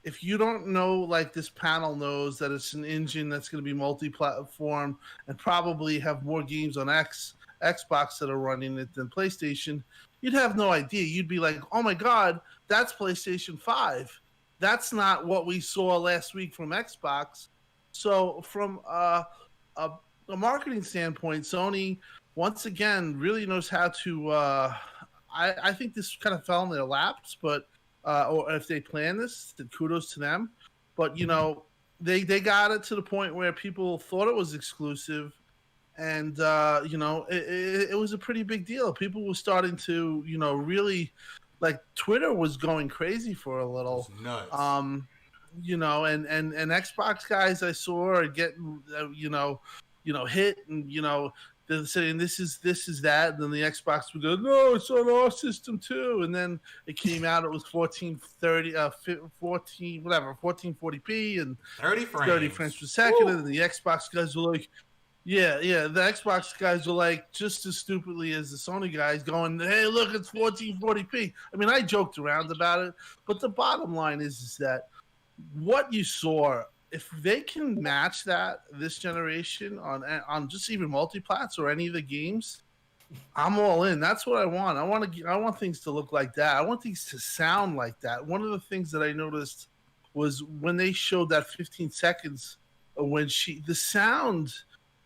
if you don't know, like this panel knows that it's an engine that's going to be multi-platform and probably have more games on Xbox that are running it than PlayStation, you'd have no idea. You'd be like, oh my God, that's PlayStation 5. That's not what we saw last week from Xbox. So from a marketing standpoint, Sony, once again, really knows how to... I think this kind of fell in their laps, but or if they planned this, then kudos to them. But they got it to the point where people thought it was exclusive, and it was a pretty big deal. People were starting to really, like, Twitter was going crazy for a little. It's nuts. And Xbox guys I saw are getting hit, and they're saying this is that, and then the Xbox would go, no, it's on our system too, and then it came out, it was 1440p and 30 frames per second. Woo! And the Xbox guys were like, the Xbox guys were like, just as stupidly as the Sony guys, going, hey, look, it's 1440p. I mean, I joked around about it, but the bottom line is that what you saw, if they can match that this generation on just even multiplats or any of the games, I'm all in. That's what I want. I want things to look like that. I want things to sound like that. One of the things that I noticed was when they showed that 15 seconds when the sound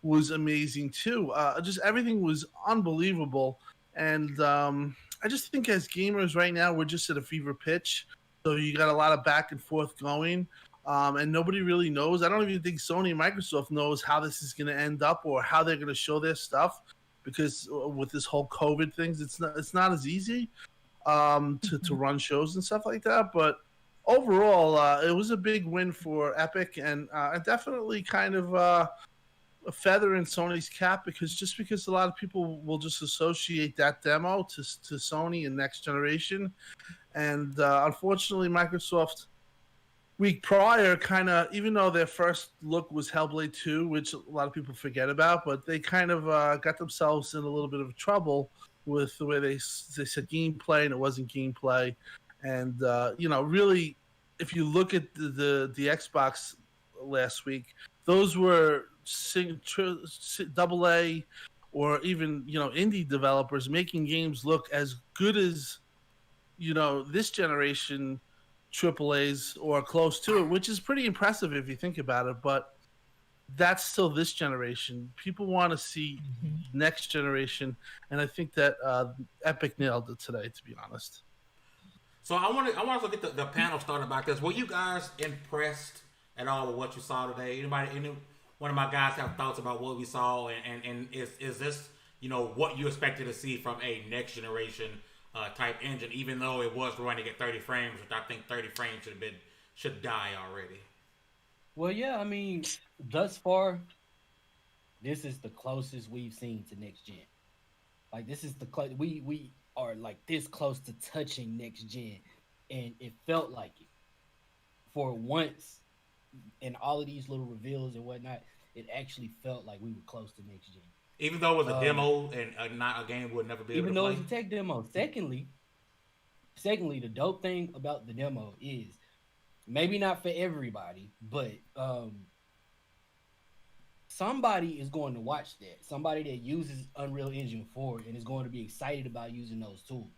was amazing too. Just everything was unbelievable. And I just think as gamers right now, we're just at a fever pitch. So you got a lot of back and forth going. And nobody really knows. I don't even think Sony and Microsoft knows how this is going to end up or how they're going to show their stuff, because with this whole COVID things, it's not as easy to run shows and stuff like that. But overall, it was a big win for Epic, and definitely kind of a feather in Sony's cap, because a lot of people will just associate that demo to Sony and next generation, and unfortunately, Microsoft, week prior, kind of, even though their first look was Hellblade 2, which a lot of people forget about, but they kind of got themselves in a little bit of trouble with the way they said gameplay and it wasn't gameplay, and really, if you look at the Xbox last week, those were double A or even indie developers making games look as good as this generation AAA's or close to it, which is pretty impressive if you think about it. But that's still this generation. People want to see next generation, and I think that Epic nailed it today, to be honest. So I want to get the panel started about this. Were you guys impressed at all with what you saw today? Any one of my guys have thoughts about what we saw, and is this what you expected to see from a next generation type engine, even though it was running at 30 frames, which I think 30 frames should die already. Well, yeah, I mean, thus far, this is the closest we've seen to next gen. Like, this is we are like this close to touching next gen, and it felt like it. For once, in all of these little reveals and whatnot, it actually felt like we were close to next gen. Even though it was a demo and not a game would never be able to play? Even though it's a tech demo. Secondly, the dope thing about the demo is, maybe not for everybody, but somebody is going to watch that. Somebody that uses Unreal Engine 4 and is going to be excited about using those tools.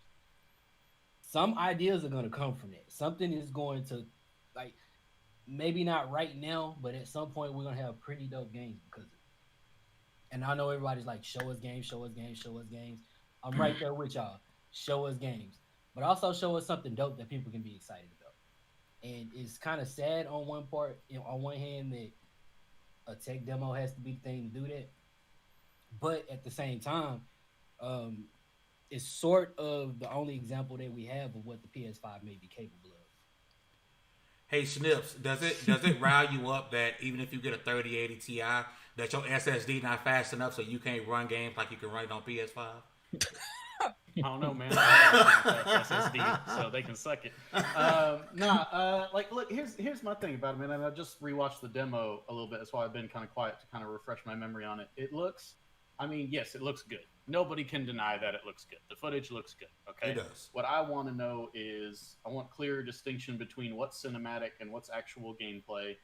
Some ideas are going to come from that. Something is going to, like, maybe not right now, but at some point we're going to have pretty dope games because of it. And I know everybody's like, show us games, show us games, show us games. I'm right there with y'all. Show us games. But also show us something dope that people can be excited about. And it's kind of sad on one part, on one hand, that a tech demo has to be the thing to do that. But at the same time, it's sort of the only example that we have of what the PS5 may be capable of. Hey Snips, does it rile you up that even if you get a 3080 Ti, that your SSD not fast enough so you can't run games like you can run it on PS5? I don't know, man. SSD, so they can suck it. Look, here's my thing about it, man. And I just rewatched the demo a little bit. That's why I've been kind of quiet to kind of refresh my memory on it. It looks, yes, it looks good. Nobody can deny that it looks good. The footage looks good. Okay, it does. What I want to know is, I want clear distinction between what's cinematic and what's actual gameplay.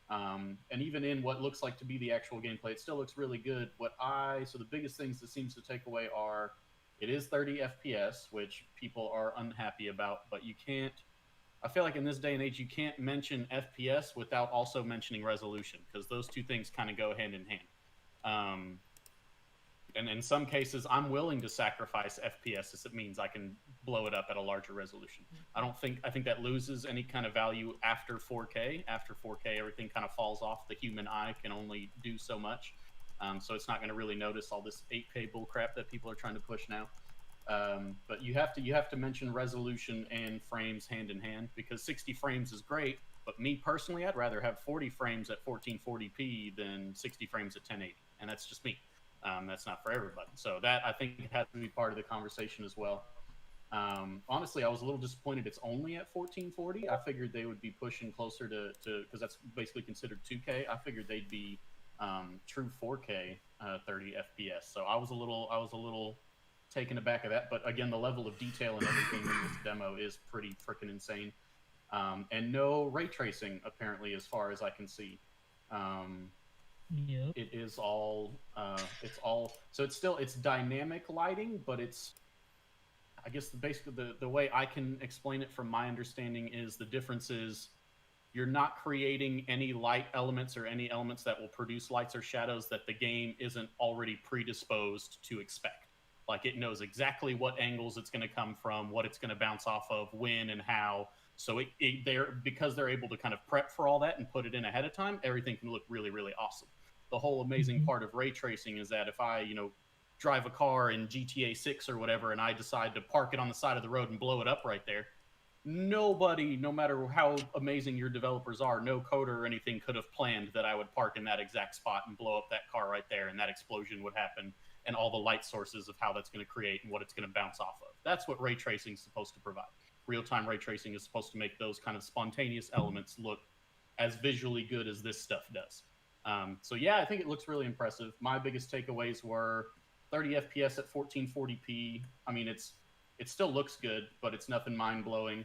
And even in what looks like to be the actual gameplay, it still looks really good. So the biggest things that seems to take away are, it is 30 FPS, which people are unhappy about, but you can't, I feel like in this day and age, you can't mention FPS without also mentioning resolution, because those two things kind of go hand in hand. And in some cases, I'm willing to sacrifice FPS if it means I can blow it up at a larger resolution. I think that loses any kind of value after 4K. After 4K, everything kind of falls off. The human eye can only do so much. So it's not going to really notice all this 8K bullcrap that people are trying to push now. But you have to mention resolution and frames hand in hand, because 60 frames is great. But me personally, I'd rather have 40 frames at 1440p than 60 frames at 1080, and that's just me. That's not for everybody. So that, I think, has to be part of the conversation as well. Honestly, I was a little disappointed it's only at 1440. I figured they would be pushing closer to because that's basically considered 2K. I figured they'd be true 4K 30 FPS. So I was a little taken aback of that. But again, the level of detail and everything in this demo is pretty freaking insane. And no ray tracing, apparently, as far as I can see. Yep. It is all so it's dynamic lighting, but it's, I guess, basically the way I can explain it from my understanding is the difference is you're not creating any light elements or any elements that will produce lights or shadows that the game isn't already predisposed to expect. Like, it knows exactly what angles it's going to come from, what it's going to bounce off of, when and how. So because they're able to kind of prep for all that and put it in ahead of time, everything can look really, really awesome. The whole amazing part of ray tracing is that if I, drive a car in GTA 6 or whatever, and I decide to park it on the side of the road and blow it up right there, nobody, no matter how amazing your developers are, no coder or anything could have planned that I would park in that exact spot and blow up that car right there, and that explosion would happen, and all the light sources of how that's going to create and what it's going to bounce off of. That's what ray tracing is supposed to provide. Real-time ray tracing is supposed to make those kind of spontaneous elements look as visually good as this stuff does. So yeah, I think it looks really impressive. My biggest takeaways were 30 FPS at 1440p. I mean, it still looks good, but it's nothing mind blowing.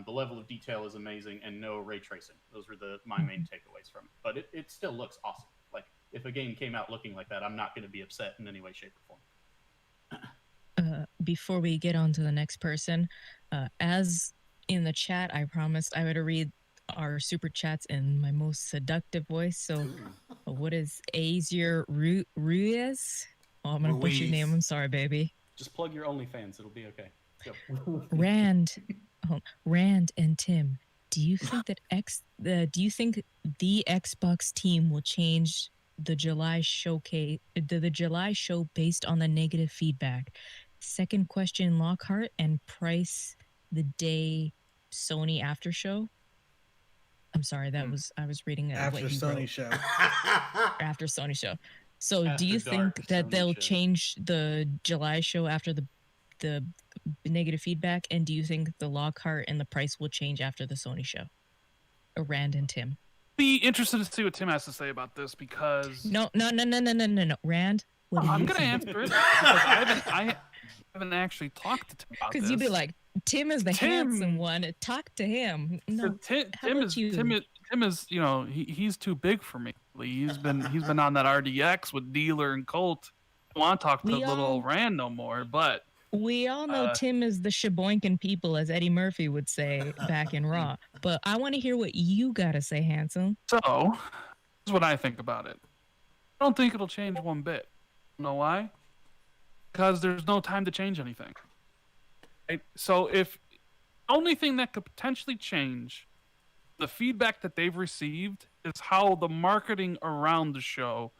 The level of detail is amazing, and no ray tracing. Those were my main takeaways from it. But it still looks awesome. Like, if a game came out looking like that, I'm not going to be upset in any way, shape, or form. Before we get on to the next person, as in the chat, I promised I would read our super chats in my most seductive voice. So, what is Azier Ruiz? Oh, I'm gonna butcher your name. I'm sorry, baby. Just plug your OnlyFans. It'll be okay. Rand and Tim, do you think that do you think the Xbox team will change the July showcase, the July show based on the negative feedback? Second question, Lockhart and Price the day Sony after show. I'm sorry, I was reading after what he Sony wrote. show. After Sony show. So After do you dark think that Sony they'll show. change the July show after the negative feedback? And do you think the Lockhart and the Price will change after the Sony show? Rand and Tim. Be interested to see what Tim has to say about this because No. Rand, what do I'm you gonna think? answer it because I haven't actually talked to Tim about this. Because you'd be like, Tim is the handsome one. Talk to him. No, Tim how about is you? Tim is he's too big for me. He's been on that RDX with Dealer and Colt. I don't want to talk to little Rand no more, but We all know Tim is the shaboinkin people, as Eddie Murphy would say back in Raw. But I want to hear what you gotta say, handsome. So, this is what I think about it. I don't think it'll change one bit. You know why? Because there's no time to change anything. Right? So if the only thing that could potentially change the feedback that they've received is how the marketing around the show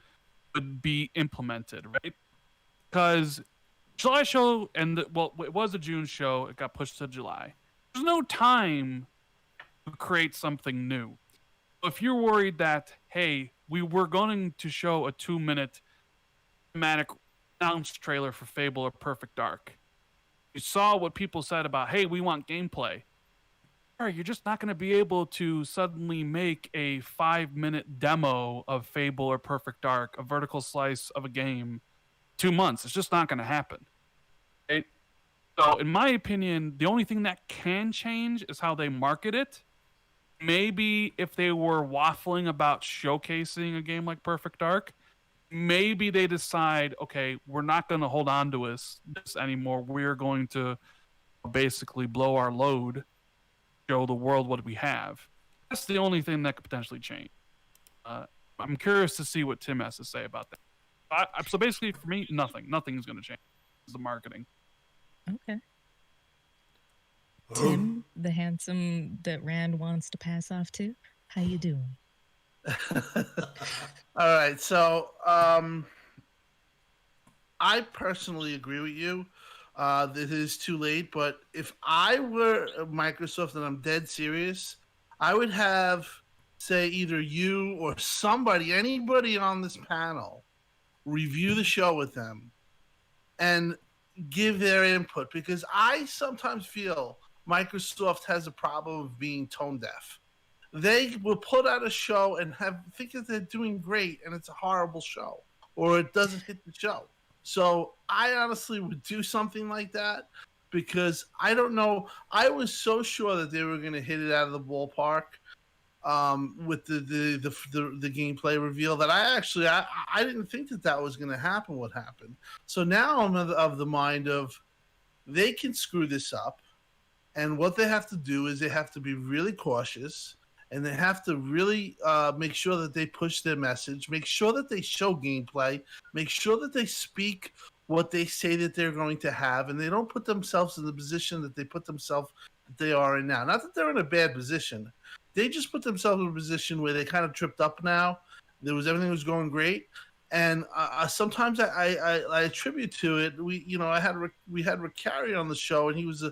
would be implemented, right? Because July show it was a June show. It got pushed to July. There's no time to create something new. If you're worried that, hey, we were going to show a 2-minute cinematic announced trailer for Fable or Perfect Dark, you saw what people said about, hey, we want gameplay. All right, you're just not going to be able to suddenly make a 5-minute demo of Fable or Perfect Dark, a vertical slice of a game, 2 months. It's just not going to happen. Right? So, in my opinion, the only thing that can change is how they market it. Maybe if they were waffling about showcasing a game like Perfect Dark, maybe they decide, okay, we're not going to hold on to this anymore. We're going to basically blow our load, show the world what we have. That's the only thing that could potentially change. I'm curious to see what Tim has to say about that. So basically, for me, nothing's going to change. It's the marketing. Okay. Tim, the handsome that Rand wants to pass off to, how you doing? All right, so I personally agree with you. That it is too late, but if I were Microsoft and I'm dead serious, I would have, say, either you or anybody on this panel, review the show with them and give their input, because I sometimes feel Microsoft has a problem of being tone deaf. They will put out a show and think that they're doing great, and it's a horrible show, or it doesn't hit the show. So I honestly would do something like that, because I don't know. I was so sure that they were going to hit it out of the ballpark with the gameplay reveal that I didn't think that was going to happen. What happened? So now I'm of the mind of they can screw this up, and what they have to do is they have to be really cautious. And they have to really make sure that they push their message, make sure that they show gameplay, make sure that they speak what they say that they're going to have, and they don't put themselves in the position that they are in now. Not that they're in a bad position. They just put themselves in a position where they kind of tripped up now. Everything was going great. And sometimes I attribute to it. We had Rick Carey on the show, and he was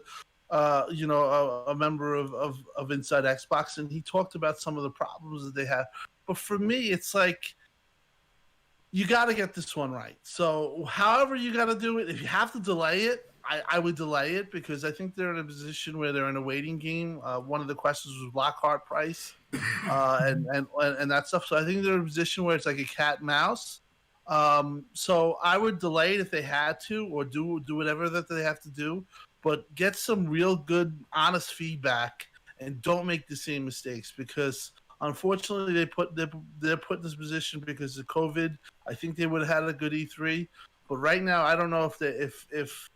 a member of Inside Xbox, and he talked about some of the problems that they have. But for me, it's like, you got to get this one right. So however you got to do it, if you have to delay it, I would delay it, because I think they're in a position where they're in a waiting game. One of the questions was Lockhart Price and that stuff. So I think they're in a position where it's like a cat and mouse. So I would delay it if they had to, or do whatever that they have to do, but get some real good, honest feedback, and don't make the same mistakes, because unfortunately they're put in this position because of COVID. I think they would have had a good E3, but right now I don't know if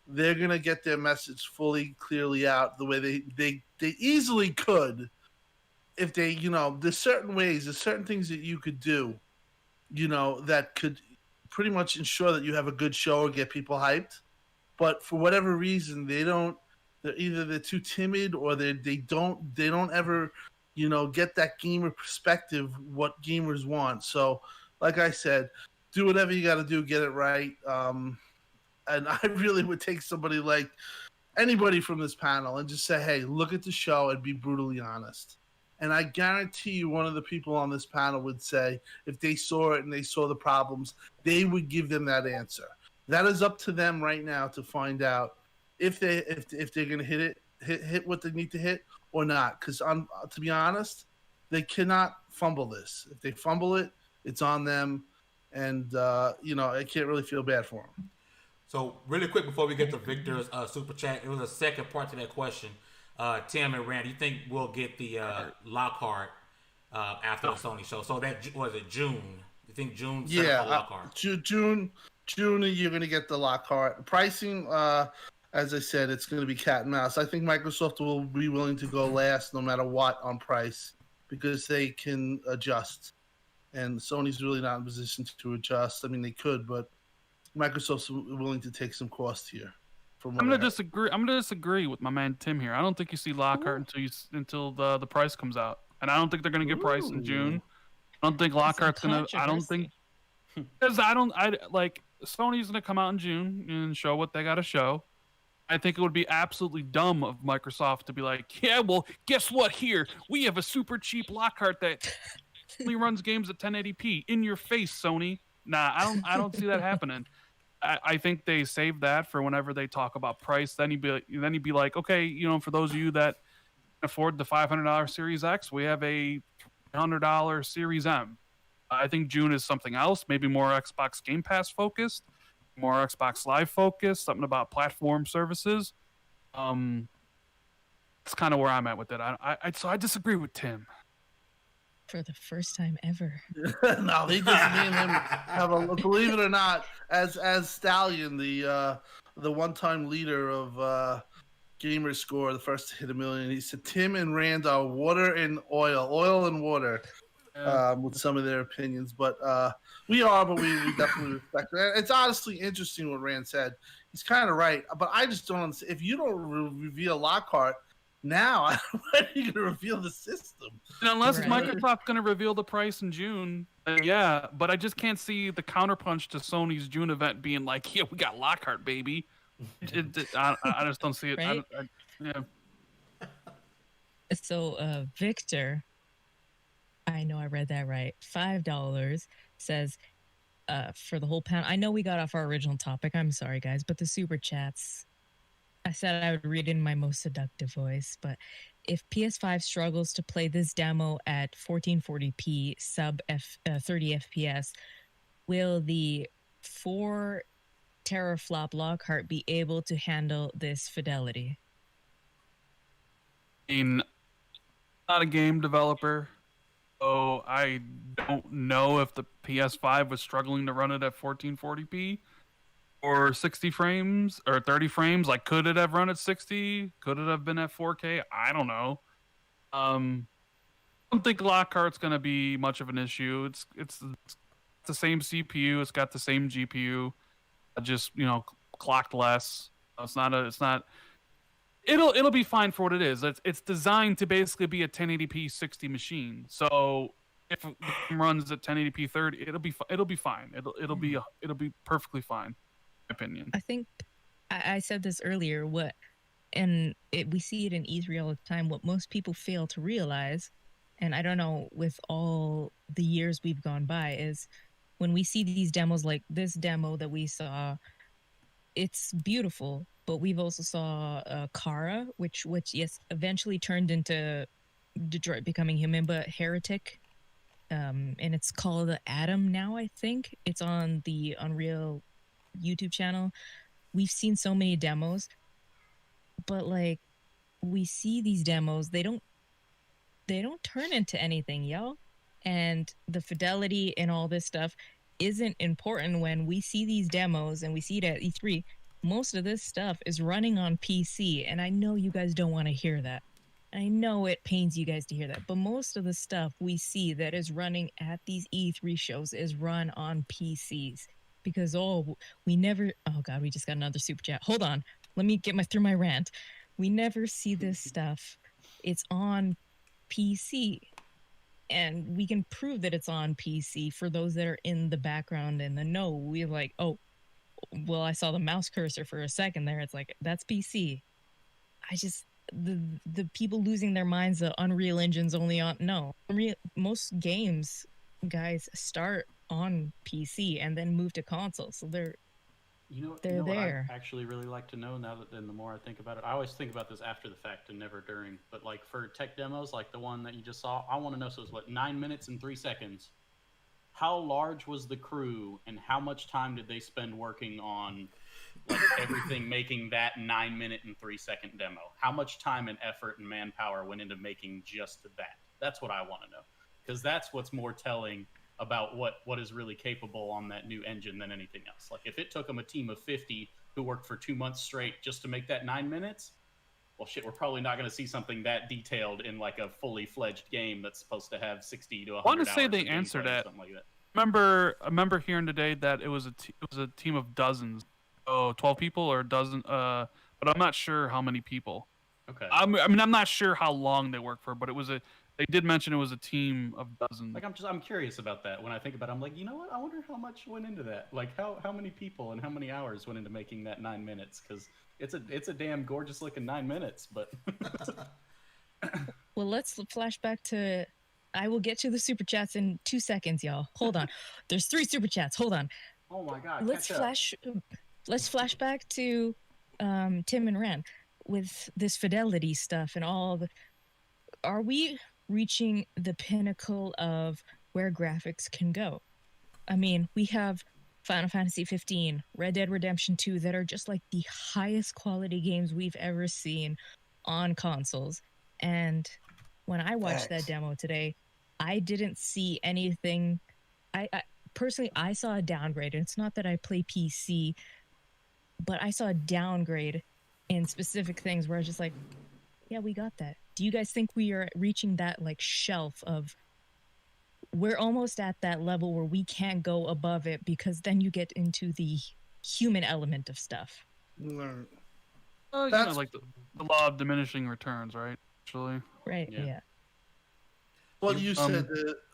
they're gonna get their message fully clearly out the way they easily could. If they, there's certain ways, there's certain things that you could do, that could pretty much ensure that you have a good show or get people hyped. But for whatever reason, they're too timid, or they don't ever, get that gamer perspective, what gamers want. So, like I said, do whatever you got to do, get it right. And I really would take somebody like anybody from this panel and just say, hey, look at the show and be brutally honest. And I guarantee you one of the people on this panel would say, if they saw it and they saw the problems, they would give them that answer. That is up to them right now to find out if they're going to hit what they need to hit or not. Because to be honest, they cannot fumble this. If they fumble it, it's on them. And, I can't really feel bad for them. So really quick before we get to Victor's super chat, it was a second part to that question. Tim and Rand, do you think we'll get the Lockhart after the Sony show? So that was it June? You think June? Yeah, Lockhart? June. You're going to get the Lockhart pricing. As I said, it's going to be cat and mouse. I think Microsoft will be willing to go last no matter what on price, because they can adjust, and Sony's really not in position to adjust. I mean, they could, but Microsoft's willing to take some cost here. I'm gonna disagree with my man Tim here. I don't think you see Lockhart until the price comes out, and I don't think they're gonna get price in June. I don't think Lockhart's gonna. I don't think because I like Sony's gonna come out in June and show what they got to show. I think it would be absolutely dumb of Microsoft to be like, yeah, well, guess what? Here we have a super cheap Lockhart that only runs games at 1080p. In your face, Sony. Nah, I don't see that happening. I think they save that for whenever they talk about price. Then he'd be like, okay, for those of you that can afford the $500 Series X, we have a $100 Series M. I think June is something else, maybe more Xbox Game Pass focused, more Xbox Live focused, something about platform services. That's kind of where I'm at with it. So I disagree with Tim. For the first time ever. No, he just me and him have a, believe it or not, as Stallion, the one-time leader of Gamer Score, the first to hit 1 million. He said Tim and Rand are water and oil and water, with some of their opinions. But we definitely respect it. It's honestly interesting what Rand said. He's kind of right, but I just don't understand. If you don't reveal Lockhart now, when are you going to reveal the system? And unless Microsoft's going to reveal the price in June, yeah. But I just can't see the counterpunch to Sony's June event being like, yeah, we got Lockhart, baby. I just don't see it. Right? Yeah. So, Victor, I know I read that right. $5 says for the whole panel. I know we got off our original topic. I'm sorry, guys, but the super chats. I said I would read in my most seductive voice, but if PS5 struggles to play this demo at 1440p sub 30 FPS, will the 4 teraflop Lockhart be able to handle this fidelity? I mean, not a game developer, so I don't know if the PS5 was struggling to run it at 1440p. Or 60 frames or 30 frames. Like, could it have run at 60? Could it have been at 4K? I don't know. I don't think Lockhart's going to be much of an issue. It's the same CPU. It's got the same GPU. Just clocked less. It'll be fine for what it is. It's designed to basically be a 1080p 60 machine. So if it runs at 1080p 30, it'll be fine. It'll be perfectly fine. Opinion. I think I said this earlier. We see it in E3 all the time. What most people fail to realize, and I don't know, with all the years we've gone by, is when we see these demos, like this demo that we saw, it's beautiful. But we've also saw Kara, which yes, eventually turned into Detroit Becoming Human, but Heretic. and it's called Atom now. I think it's on the Unreal YouTube channel. We've seen so many demos, but like we see these demos, they don't turn into anything, yo. And the fidelity and all this stuff isn't important when we see these demos and we see it at E3. Most of this stuff is running on PC, and I know you guys don't want to hear that. I know it pains you guys to hear that, but most of the stuff we see that is running at these E3 shows is run on PCs because we never. Oh God, we just got another super chat. Hold on, let me get through my rant. We never see this stuff. It's on PC, and we can prove that it's on PC for those that are in the background and the know. We're like, oh, well, I saw the mouse cursor for a second there. It's like that's PC. The people losing their minds, the Unreal Engine's only on most games, guys, start on PC and then move to console, so they're there. What I actually really like to know now that then the more I think about it, I always think about this after the fact and never during, but like for tech demos like the one that you just saw, I want to know, so it's what, 9 minutes and 3 seconds, how large was the crew and how much time did they spend working on like everything making that 9 minute and 3 second demo? How much time and effort and manpower went into making just that? That's what I want to know, because that's what's more telling about what is really capable on that new engine than anything else. Like if it took them a team of 50 who worked for 2 months straight just to make that 9 minutes, well shit, we're probably not going to see something that detailed in like a fully fledged game that's supposed to have 60 to 100 I want to say hours they of answered gameplay or that. something like that. I remember hearing today that it was a team of dozens. 12 people or a dozen, but I'm not sure how many people. Okay. I mean, I'm not sure how long they worked for, but they did mention it was a team of dozens. Like I'm curious about that. When I think about it, I'm like, you know what? I wonder how much went into that. Like how many people and how many hours went into making that 9 minutes? Because it's a damn gorgeous looking 9 minutes. But well, let's flash back to. I will get to the super chats in 2 seconds, y'all. Hold on. There's 3 super chats. Hold on. Oh my God. Let's flash back to Tim and Ran with this fidelity stuff and all. Are we reaching the pinnacle of where graphics can go? I mean, we have Final Fantasy 15, Red Dead Redemption 2 that are just like the highest quality games we've ever seen on consoles. And when I watched that demo today, I didn't see anything. I personally, I saw a downgrade. And it's not that I play PC, but I saw a downgrade in specific things where I was just like, yeah, we got that. Do you guys think we are reaching that like shelf of we're almost at that level where we can't go above it, because then you get into the human element of stuff? That's like the law of diminishing returns, right? Actually. Right. Yeah. Well, you said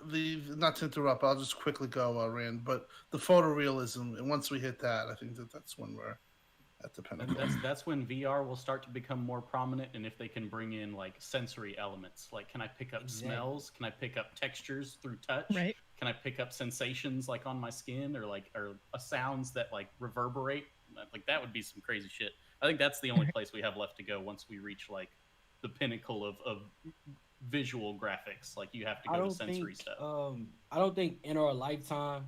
the not to interrupt, I'll just quickly go, Rand, but the photorealism, and once we hit that, I think that's when we're at the pinnacle. That's when VR will start to become more prominent, and if they can bring in like sensory elements, like can I pick up smells? Can I pick up textures through touch? Right. Can I pick up sensations like on my skin, or sounds that like reverberate? Like that would be some crazy shit. I think that's the only place we have left to go once we reach like the pinnacle of visual graphics. Like you have to go to sensory stuff. I don't think in our lifetime,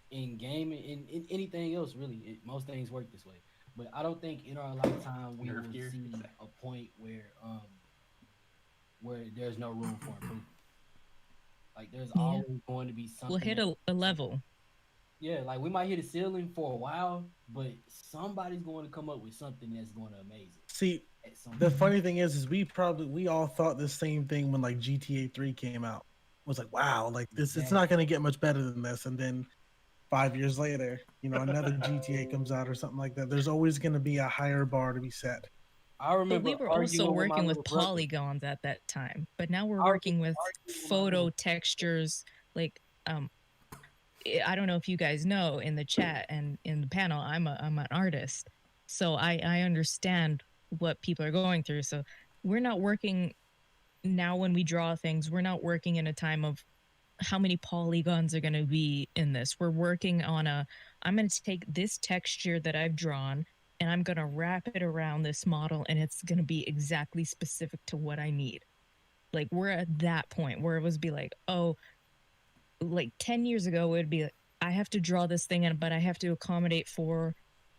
in gaming, in anything else, really, most things work this way. But I don't think in our lifetime we will see a point where there's no room for improvement. Like there's always going to be something. We'll hit a level. Yeah, like we might hit a ceiling for a while, but somebody's going to come up with something that's going to amaze it. See, the funny thing is we all thought the same thing when like GTA 3 came out. It was like, wow, like this, it's not going to get much better than this. And then 5 years later, another GTA comes out or something like that. There's always going to be a higher bar to be set. I remember. But we were also working with polygons at that time, but now we're working with photo textures. Like, I don't know if you guys know, in the chat and in the panel, I'm an artist, so I understand what people are going through. So we're not working now when we draw things. We're not working in a time of how many polygons are going to be in this. We're working on I'm going to take this texture that I've drawn and I'm going to wrap it around this model, and it's going to be exactly specific to what I need. Like we're at that point where it was be like, oh, like 10 years ago, it would be like, I have to draw this thing in, but I have to accommodate for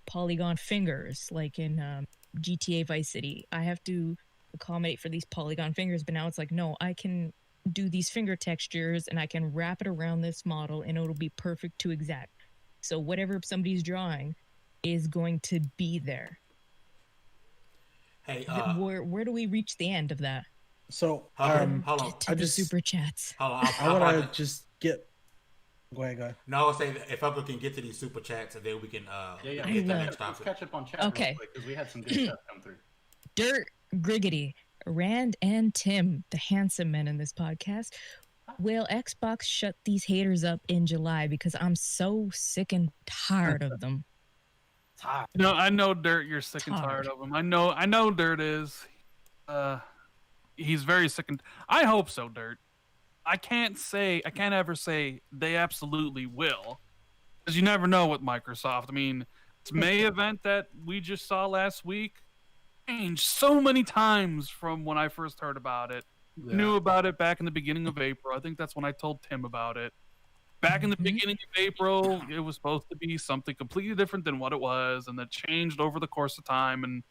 polygon fingers, like in GTA Vice City. I have to accommodate for these polygon fingers, but now it's like, no, I can do these finger textures and I can wrap it around this model and it'll be perfect to exact. So whatever somebody's drawing is going to be there. Hey, where do we reach the end of that? So hold on. To the super chats. Hold on. I want to just get. Go ahead. No, I'll say that if Uncle can get to these super chats, and then we can yeah. get to the Let's next topic. catch up on chat Okay. real quick because we had some good stuff come through. Dirt Griggity, Rand and Tim, the handsome men in this podcast. Will Xbox shut these haters up in July because I'm so sick and tired of them? Tired. No, I know Dirt. You're sick and tired of him. I know Dirt is. He's very sick and. I hope so, Dirt. I can't ever say they absolutely will, because you never know with Microsoft. I mean, it's May event that we just saw last week changed so many times from when I first heard about it. Yeah. Knew about it back in the beginning of April. I think that's when I told Tim about it. Back in the beginning of April, it was supposed to be something completely different than what it was, and that changed over the course of time. And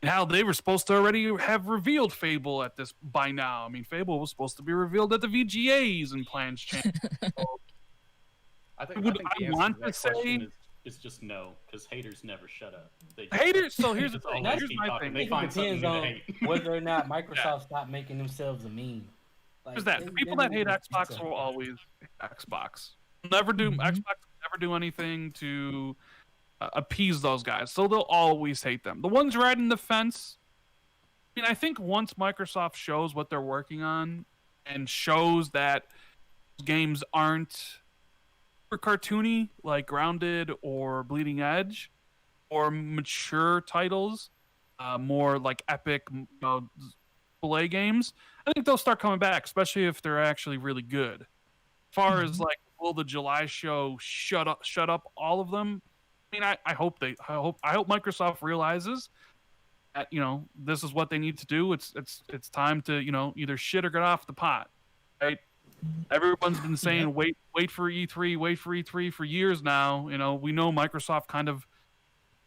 how they were supposed to already have revealed Fable at this by now. I mean, Fable was supposed to be revealed at the VGAs, and plans changed. I think Would the I answer want to that to say- question is just no, because haters never shut up. They just, Haters. So here's the just thing. always Here's keep my talking. thing. They It find something depends new to on hate. whether or not Microsoft stopped making themselves a meme. Like, Here's that. The people that hate Xbox will always hate Xbox. Never do Xbox will never do anything to appease those guys. So they'll always hate them. The ones riding the fence. I mean, I think once Microsoft shows what they're working on and shows that games aren't super cartoony like Grounded or Bleeding Edge, or mature titles, more like epic play games, I think they'll start coming back, especially if they're actually really good. As far as like, will the July show shut up all of them? I mean, I hope Microsoft realizes that, this is what they need to do. It's time to, either shit or get off the pot, right? Everyone's been saying wait for E3 for years now. We know Microsoft kind of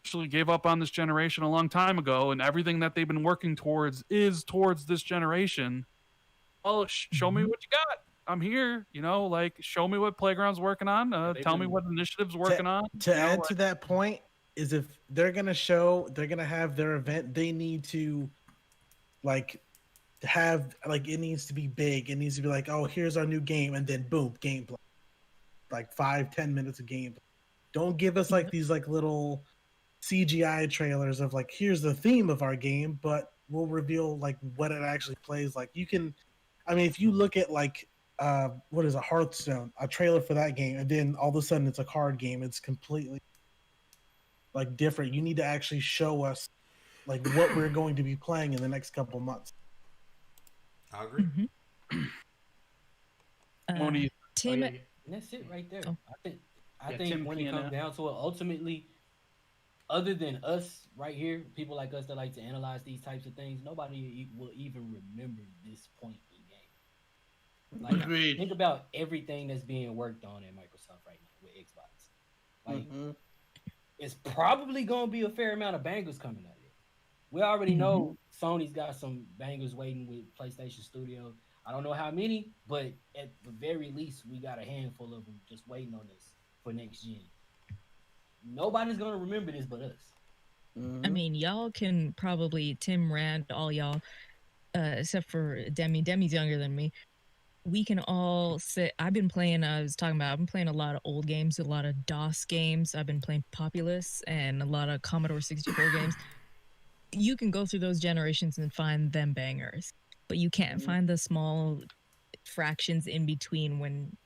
actually gave up on this generation a long time ago, and everything that they've been working towards is towards this generation. Well, show me what you got. I'm here. Show me what Playground's working on. Tell me what initiatives working on. To add to that point, is if they're gonna have their event, they need to have it needs to be big. It needs to be like, oh, here's our new game, and then boom, gameplay. 5-10 minutes of gameplay. Don't give us these little CGI trailers of here's the theme of our game, but we'll reveal what it actually plays like. You can, if you look at what is a Hearthstone, a trailer for that game, and then all of a sudden it's a card game, it's completely different. You need to actually show us what we're going to be playing in the next couple months. I agree. Tim, And that's it right there. Oh. I think Tim when it comes down to it, ultimately, other than us right here, people like us that like to analyze these types of things, nobody will even remember this point in game. Agreed. Think about everything that's being worked on at Microsoft right now with Xbox. It's probably going to be a fair amount of bangers coming out of it. We already know Sony's got some bangers waiting with PlayStation Studio. I don't know how many, but at the very least, we got a handful of them just waiting on us for next gen. Nobody's going to remember this but us. I mean, y'all can probably, Tim, Rand, all y'all, except for Demi. Demi's younger than me. We can all sit. I've been playing a lot of old games, a lot of DOS games. I've been playing Populous and a lot of Commodore 64 games. You can go through those generations and find them bangers, but you can't find the small fractions in between when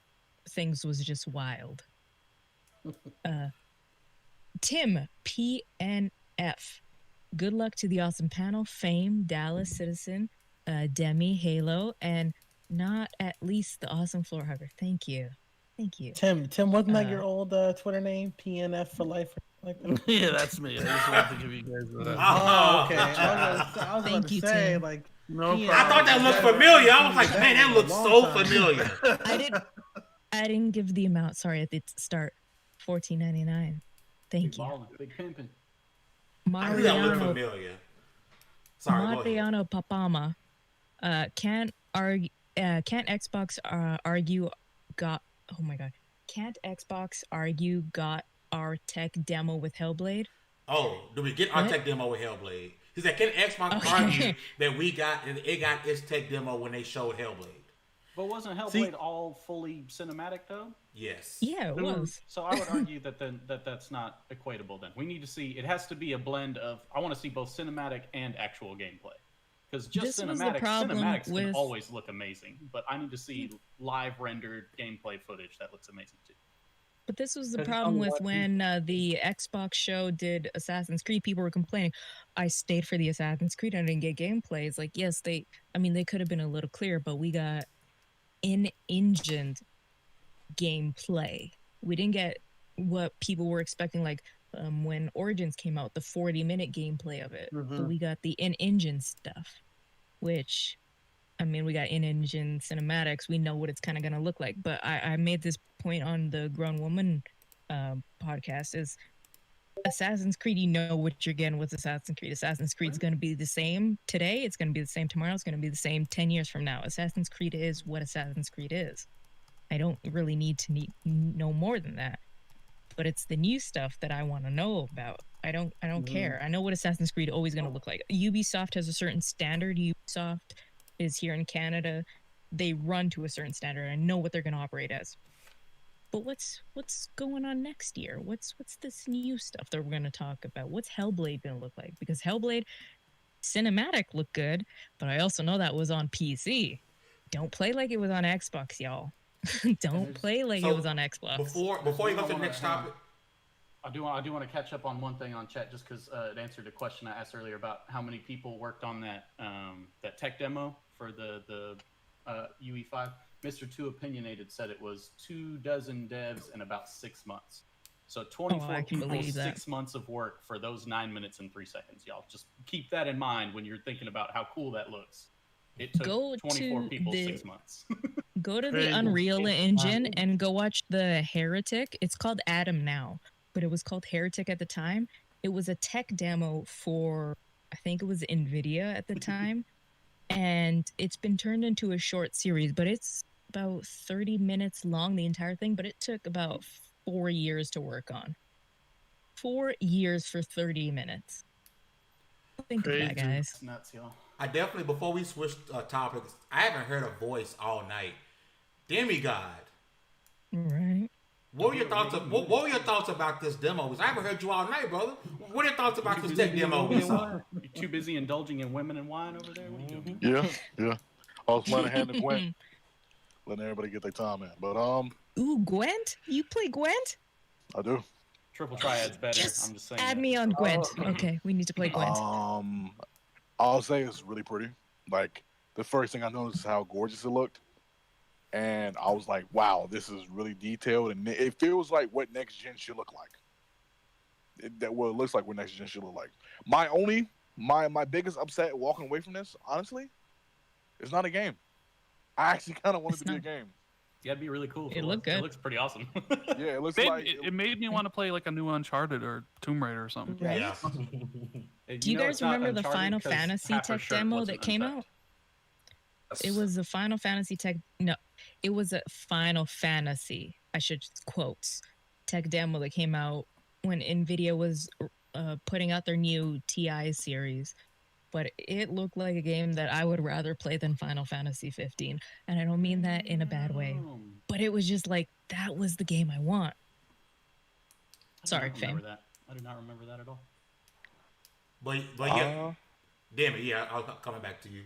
things was just wild. Tim, PNF. Good luck to the awesome panel. Fame, Dallas Citizen, Demi, Halo, and not at least the awesome floor hugger. Thank you. Tim, wasn't that your old Twitter name? PNF for life? Yeah, that's me. I just wanted to give you guys that. Oh, okay. I was Thank about to you, say, Tim. No PNF. problem. I thought that looked familiar. I was like, man, that looks so familiar. I I didn't give the amount. Sorry, at the start. $14.99. Thank Big you. ballin', big pimpin'. I knew that looked Mariano familiar. Sorry, go ahead. Mariano Papama. Can't Xbox argue got oh my god. Can't Xbox argue got our tech demo with Hellblade? Oh, do we get our What? tech demo with Hellblade? He said, can Xbox Okay. argue that it got its tech demo when they showed Hellblade? But wasn't Hellblade all fully cinematic though? Yes. Yeah, it was. So I would argue that's not equatable. Then we need to see. It has to be a blend of. I want to see both cinematic and actual gameplay. Because just This was the cinematics can with- always look amazing, but I need to see live rendered gameplay footage that looks amazing too. But this was the Because it's problem only with one when the Xbox show did Assassin's Creed. People were complaining. I stayed for the Assassin's Creed and I didn't get gameplay. It's like, yes, they could have been a little clearer, but we got in-engine gameplay. We didn't get what people were expecting, like when Origins came out, the 40-minute gameplay of it. But we got the in-engine stuff, which, I mean, we got in-engine cinematics. We know what it's kind of going to look like. But I made this point on the Grown Woman podcast is Assassin's Creed, you know what you're getting with Assassin's Creed. Assassin's Creed's going to be the same today. It's going to be the same tomorrow. It's going to be the same 10 years from now. Assassin's Creed is what Assassin's Creed is. I don't really need to know more than that. But it's the new stuff that I want to know about. I don't care. I know what Assassin's Creed always going to look like. Ubisoft has a certain standard. Ubisoft is here in Canada. They run to a certain standard. I know what they're going to operate as. But what's going on next year? What's this new stuff that we're going to talk about? What's Hellblade going to look like? Because Hellblade cinematic looked good, but I also know that was on PC. Don't play like it was on Xbox, y'all. Don't play like it was on Xbox. Before you go to the next topic, I do want to catch up on one thing on chat just because it answered a question I asked earlier about how many people worked on that tech demo for the UE5. Mr. Too Opinionated said it was 24 devs in about 6 months. So 24 people, 6 months of work for those 9 minutes and 3 seconds, y'all. Just keep that in mind when you're thinking about how cool that looks. It took 24 people 6 months. Go to the Unreal Engine and go watch the Heretic. It's called Adam now, but it was called Heretic at the time. It was a tech demo for, I think it was NVIDIA at the time. And it's been turned into a short series, but it's about 30 minutes long, the entire thing. But it took about 4 years to work on. 4 years for 30 minutes. Think of that, guys. It's nuts, y'all. I definitely, before we switch topics, I haven't heard a voice all night. Demi God. Right. What were your thoughts? What were your thoughts about this demo? Because I haven't heard you all night, brother. What are your thoughts about this tech demo we saw? You too busy indulging in women and wine over there? What are you doing? Yeah. I was playing a hand of Gwent, letting everybody get their time in. But Ooh, Gwent? You play Gwent? I do. Triple Triad's better. Yes. I'm just saying. Add me on Gwent. Okay, we need to play Gwent. I'll say it's really pretty. Like, the first thing I noticed is how gorgeous it looked. And I was like, wow, this is really detailed. And it feels like what next gen should look like. It looks like what next gen should look like. My biggest upset walking away from this, honestly, is not a game. I actually kind of want it to be a game. Yeah, it'd be really cool. It looked good. It looks pretty awesome. Yeah, it looks It made me want to play like a new Uncharted or Tomb Raider or something. Yeah. Do you guys remember the Final Fantasy tech demo that came out? It was a Final Fantasy tech. No, it was a Final Fantasy. I should quotes tech demo that came out when NVIDIA was putting out their new TI series. But it looked like a game that I would rather play than Final Fantasy 15, and I don't mean that in a bad way. But it was just like that was the game I want. Sorry, Fame. I do not remember that at all. But yeah, damn it, yeah, I'll coming back to you.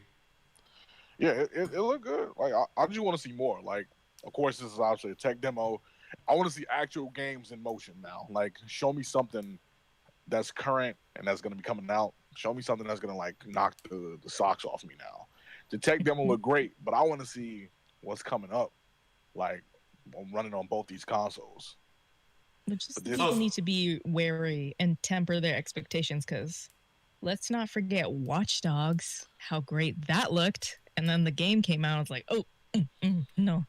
Yeah, it looked good. Like I just want to see more. Like, of course, this is obviously a tech demo. I want to see actual games in motion now. Like, show me something that's current and that's going to be coming out. Show me something that's going to like knock the socks off me now. The tech demo looked great, but I want to see what's coming up. Like, I'm running on both these consoles. But people need to be wary and temper their expectations, because let's not forget Watch Dogs, how great that looked. And then the game came out. I was like, oh, No.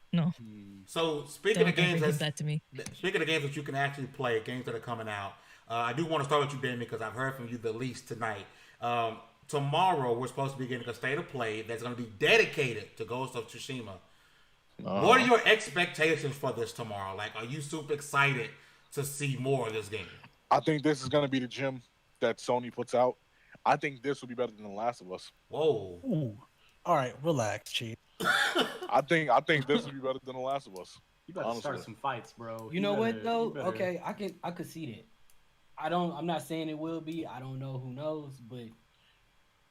So speaking Don't of games, ever give that to me. speaking of games that you can actually play, games that are coming out, I do want to start with you, Demi, because I've heard from you the least tonight. Tomorrow, we're supposed to be getting a state of play that's going to be dedicated to Ghost of Tsushima. What are your expectations for this tomorrow? Like, are you super excited to see more of this game? I think this is going to be the gem that Sony puts out. I think this will be better than The Last of Us. Whoa. Ooh. All right, relax, Chief. I think this will be better than The Last of Us. You better Honestly. start some fights, bro. You know what though? better- Okay, I could see that. I'm not saying it will be. I don't know. Who knows? But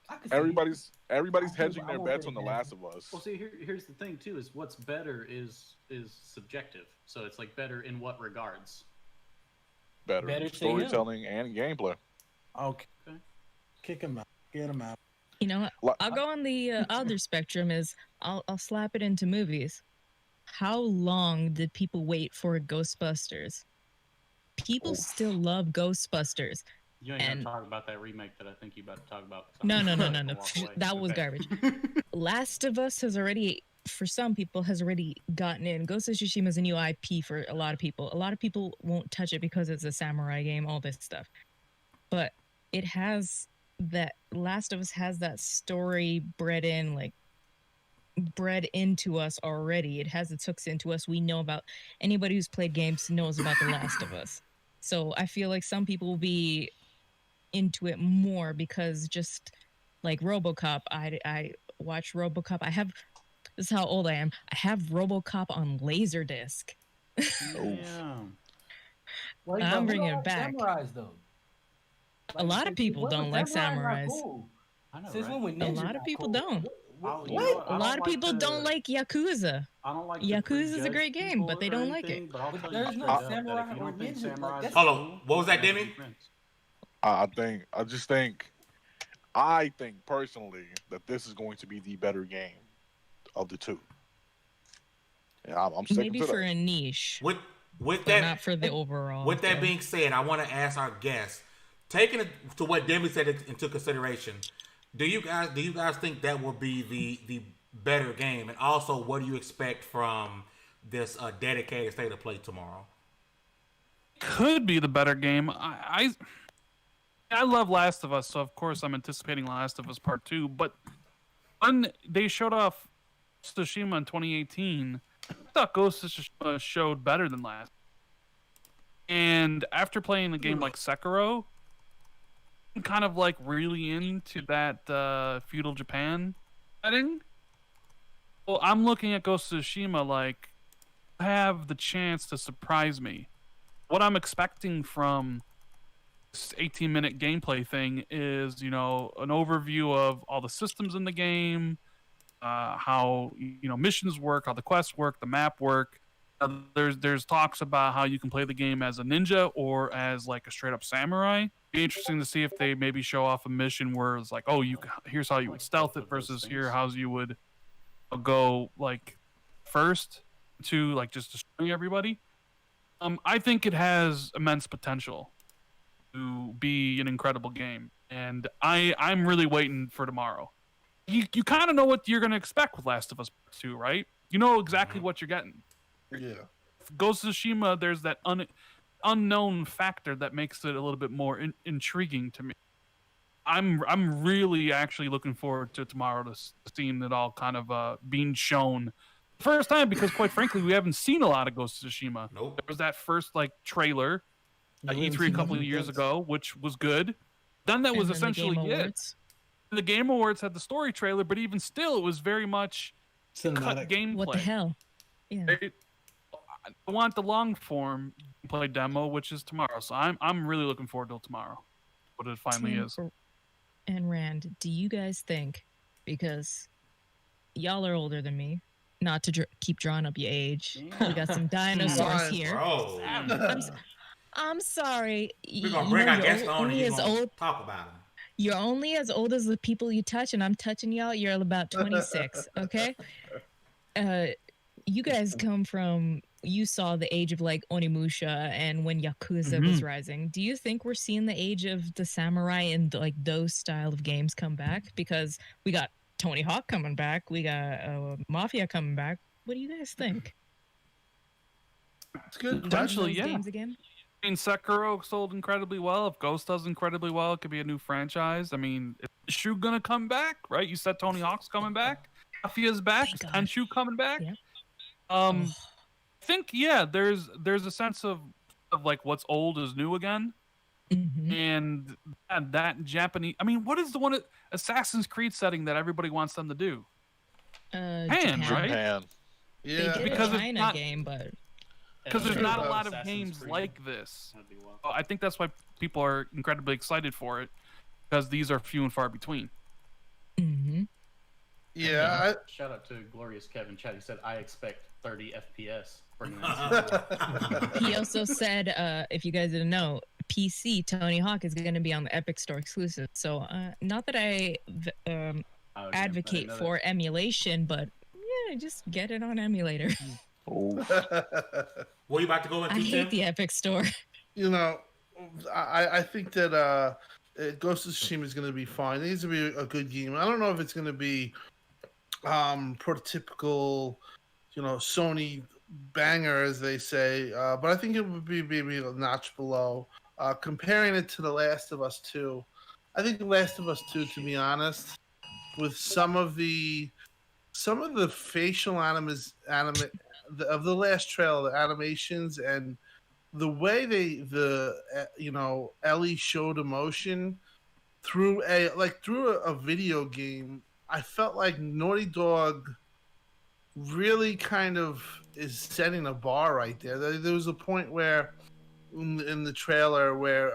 I could see Everybody's I hedging won't their put bets it on The past Last them. of Us. Well, see, here's the thing too: is what's better is subjective. So it's like better in what regards? Better Better to him. storytelling and gameplay. Okay. Okay. Kick him out. Get him out. You know what? Like- I'll go on the other spectrum. Is I'll slap it into movies. How long did people wait for Ghostbusters? People still love Ghostbusters. You ain't And- gonna talk about that remake that I think you about to talk about. No. Walk away. That was Okay. garbage. Last of Us has already, for some people, has already gotten in. Ghost of Tsushima is a new IP for a lot of people. A lot of people won't touch it because it's a samurai game, all this stuff. But it has that, Last of Us has that story bred into us already. It has its hooks into us. We know about, anybody who's played games knows about The Last of Us. So I feel like some people will be into it more because just like RoboCop, I watched RoboCop. This is how old I am. I have RoboCop on Laserdisc. Yeah. Like, I'm but who bringing don't it back. Samurais though. A lot of people what- don't like samurais not samurais. cool. I know, Since right? when A ninjas lot not of people cool? don't. I'll- you What? know what? I A lot don't of people to- don't like Yakuza. I don't like to Yakuza's a prejudge great game, people but they or don't like anything, it. But I'll But tell there's you no straight up that samurai if you or don't think ninjas, like, samurais that's- are Hold on, cool, what was that, then Demi? be friends. I think personally that this is going to be the better game of the two. Yeah, I'm sticking Maybe to for that. a niche, With but that, not for the overall. with that though. being said, I want to ask our guests, taking it to what Demi said into consideration, do you guys think that will be the better game? And also, what do you expect from this dedicated state of play tomorrow? Could be the better game. I love Last of Us, so of course I'm anticipating Last of Us Part 2. But when they showed off Tsushima in 2018, I thought Ghost of Tsushima showed better than Last. And after playing the game like Sekiro, I'm kind of like really into that feudal Japan setting. Well, I'm looking at Ghost of Tsushima like have the chance to surprise me. What I'm expecting from this 18-minute gameplay thing is, an overview of all the systems in the game, how missions work, how the quests work, the map work. There's talks about how you can play the game as a ninja or as like a straight up samurai. Be interesting to see if they maybe show off a mission where it's like, oh, here's how you would stealth it versus here how you would go like first to like just destroying everybody. I think it has immense potential to be an incredible game, and I'm really waiting for tomorrow. You kind of know what you're gonna expect with Last of Us 2, right? You know exactly what you're getting. Yeah. Ghost of Tsushima, there's that unknown factor that makes it a little bit more intriguing to me. I'm really actually looking forward to tomorrow to seeing it all kind of being shown first time, because quite frankly we haven't seen a lot of Ghost of Tsushima. Nope. There was that first like trailer at We haven't E3 a seen couple of nothing years since. ago, which was good. Then that was And then the essentially Game it. Awards. The Game Awards had the story trailer, but even still, it was very much cut Cinematic. gameplay. What the hell? Yeah. I want the long form play demo, which is tomorrow. So I'm really looking forward to tomorrow. What it finally Tim is. And Rand, do you guys think, because y'all are older than me, not to keep drawing up your age, we got some dinosaurs Fine. here. Bro, I'm sorry. we're gonna bring our guests on and only you're as gonna old. talk about them. You're only as old as the people you touch, and I'm touching y'all. You're about 26. Okay. You guys come from. You saw the age of like Onimusha and when Yakuza was rising. Do you think we're seeing the age of the samurai and like those style of games come back? Because we got Tony Hawk coming back. We got Mafia coming back. What do you guys think? It's good. Potentially, Those yeah. games again? I mean, Sekiro sold incredibly well. If Ghost does incredibly well, it could be a new franchise. I mean, is Shu gonna come back? Right? You said Tony Hawk's coming back. Mafia's back. Thank Is God. Tenshu coming back? Yeah. I think there's a sense of like what's old is new again, Mhm. and that Japanese. I mean, what is the one Assassin's Creed setting that everybody wants them to do? Japan. right? Japan. They Yeah. did Because a it's China not- game, but Because there's Yeah, not a about lot of Assassin's games Creed. like this. That'd be wild. I think that's why people are incredibly excited for it, because these are few and far between. mhm. Yeah. Shout out to Glorious Kevin Chat. He said, "I expect 30 FPS." Bringing that He also said, if you guys didn't know, PC Tony Hawk is going to be on the Epic Store exclusive. So, not that I advocate for emulation, but yeah, just get it on emulator. Oh, What you about to go into? I hate Tim? the Epic Store. You know, I think that Ghost of Tsushima is going to be fine. It needs to be a good game. I don't know if it's going to be prototypical, Sony banger, as they say, but I think it would be maybe a notch below. Comparing it to The Last of Us 2, I think The Last of Us 2, to be honest, with some of the facial of the last trailer, the animations and the way Ellie showed emotion through a video game, I felt like Naughty Dog really kind of is setting a bar right there. There was a point where in the trailer where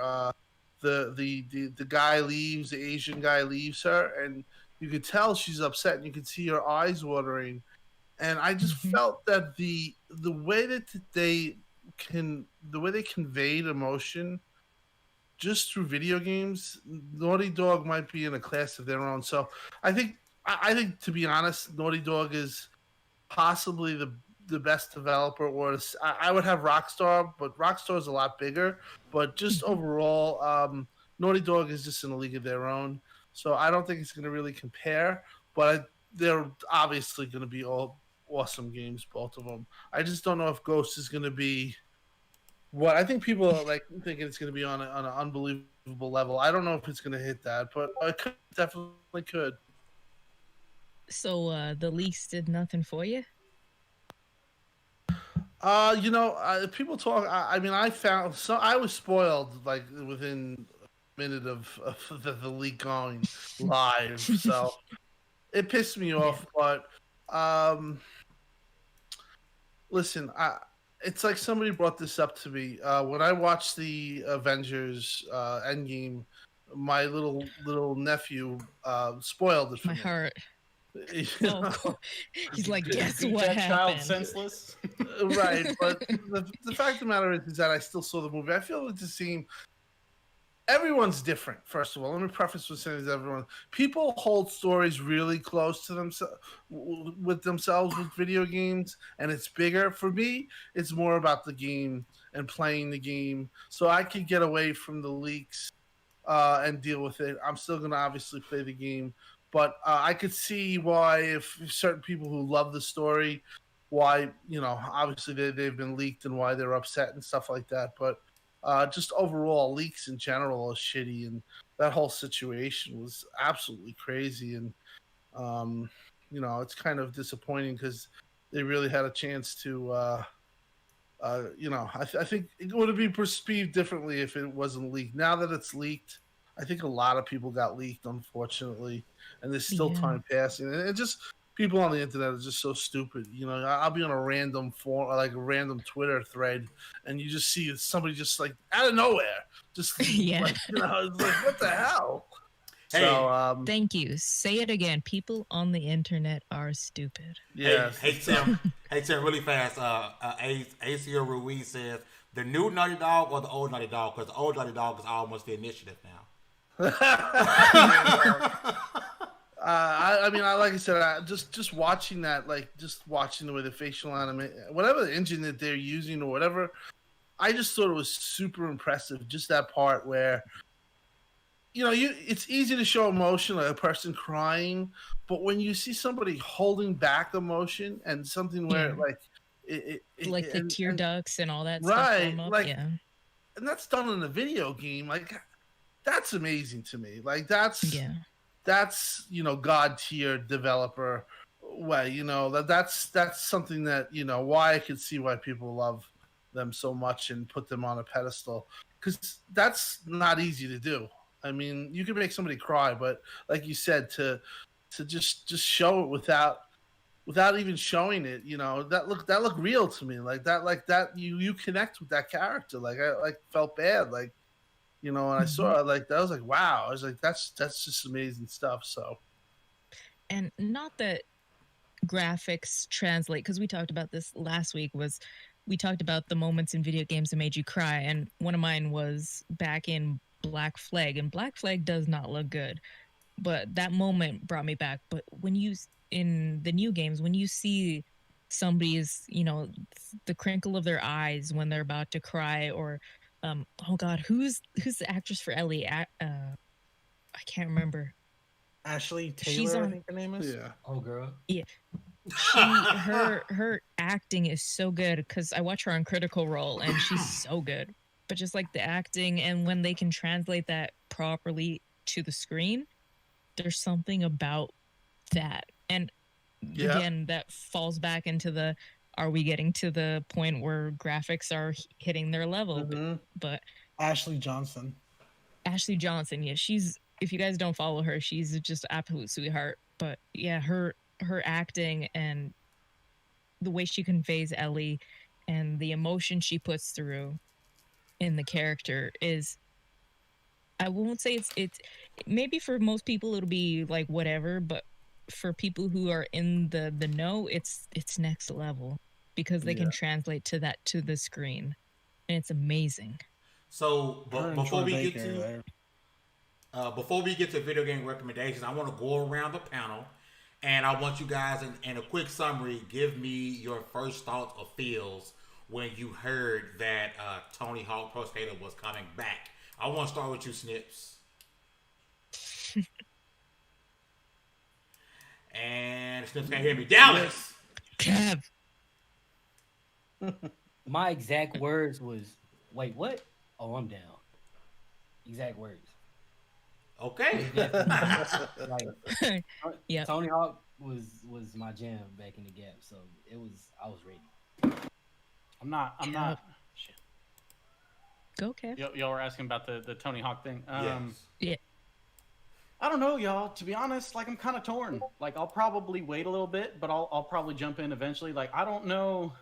the guy leaves, the Asian guy leaves her, and you could tell she's upset, and you could see her eyes watering. And I just felt that the way that they conveyed emotion just through video games, Naughty Dog might be in a class of their own. So I think to be honest, Naughty Dog is possibly the best developer. Or I would have Rockstar, but Rockstar is a lot bigger. But just overall, Naughty Dog is just in a league of their own. So I don't think it's going to really compare. But they're obviously going to be all awesome games, both of them. I just don't know if Ghost is going to be what I think people are thinking it's going to be on an unbelievable level. I don't know if it's going to hit that, but it definitely could. So the leaks did nothing for you? People talk. I mean, I was spoiled within a minute of the leak going live, so it pissed me off. But listen, it's like somebody brought this up to me when I watched the Avengers Endgame. My little nephew spoiled it for My me. heart. You Oh, know? he's like, guess Beat what that child happened? senseless. Right, but the fact of the matter is that I still saw the movie. I feel like everyone's different. First of all, let me preface with saying that people hold stories really close to themselves with video games, and it's bigger. For me, it's more about the game and playing the game, so I could get away from the leaks and deal with it. I'm still going to obviously play the game, but I could see why if certain people who love the story, why obviously they've been leaked and why they're upset and stuff like that. But just overall, leaks in general are shitty, and that whole situation was absolutely crazy. And it's kind of disappointing because they really had a chance to. I think it would have been perceived differently if it wasn't leaked. Now that it's leaked, I think a lot of people got leaked, unfortunately, and there's still time passing. And it just people on the internet are just so stupid. I'll be on a random forum, like a random Twitter thread, and you just see somebody just like out of nowhere, just it's like what the hell. Hey, so Thank you. Say it again. People on the internet are stupid. yeah. Hey Tim, really fast. ACO Ruiz says the new Naughty Dog or the old Naughty Dog, because the old Naughty Dog is almost the initiative now. I mean, like I said, just watching that, just watching the way the facial whatever engine that they're using or whatever, I just thought it was super impressive. Just that part where it's easy to show emotion, like a person crying, but when you see somebody holding back emotion and something where like like the tear ducts and all that right, stuff come up. like, Yeah. and that's done in a video game, like that's amazing to me. Like that's God tier developer way. That's something that why I could see why people love them so much and put them on a pedestal, because that's not easy to do. I mean, you can make somebody cry, but like you said, to just show it without even showing it, that looked real to me. Like that you connect with that character. Like I felt bad, like when I saw it, like that, I was like, wow. I was like, that's just amazing stuff. So, and not that graphics translate, because we talked about this last week. We talked about the moments in video games that made you cry, and one of mine was back in Black Flag, and Black Flag does not look good, but that moment brought me back. But in the new games, when you see somebody's, the crinkle of their eyes when they're about to cry, or oh god, who's the actress for Ellie? I can't remember. Ashley Taylor, She's I think her name is. yeah. Oh, girl. Yeah. Her acting is so good, because I watch her on Critical Role and she's so good. But just like the acting, and when they can translate that properly to the screen, there's something about that. And again, that falls back into are we getting to the point where graphics are hitting their level? But Ashley Johnson, yeah, if you guys don't follow her, she's just an absolute sweetheart. But yeah, her acting and the way she conveys Ellie and the emotion she puts through in the character is, I won't say it's maybe for most people it'll be like whatever, but for people who are in the know, it's next level, because they can translate to the screen, and it's amazing. So before we get to video game recommendations, I want to go around the panel, and I want you guys, in a quick summary, give me your first thoughts or feels when you heard that Tony Hawk Pro Skater was coming back. I want to start with you, Snips. And Snips can't hear me. Dallas! Kev! My exact words was, wait, what? Oh, I'm down. Exact words. Okay. Yeah. Tony Hawk was my jam back in the Gap, so I was ready. I'm not. Shit. Go, Kev. Y'all were asking about the Tony Hawk thing. Yes. Yeah. I don't know, y'all. To be honest, like, I'm kind of torn. Like, I'll probably wait a little bit, but I'll probably jump in eventually. Like, I don't know.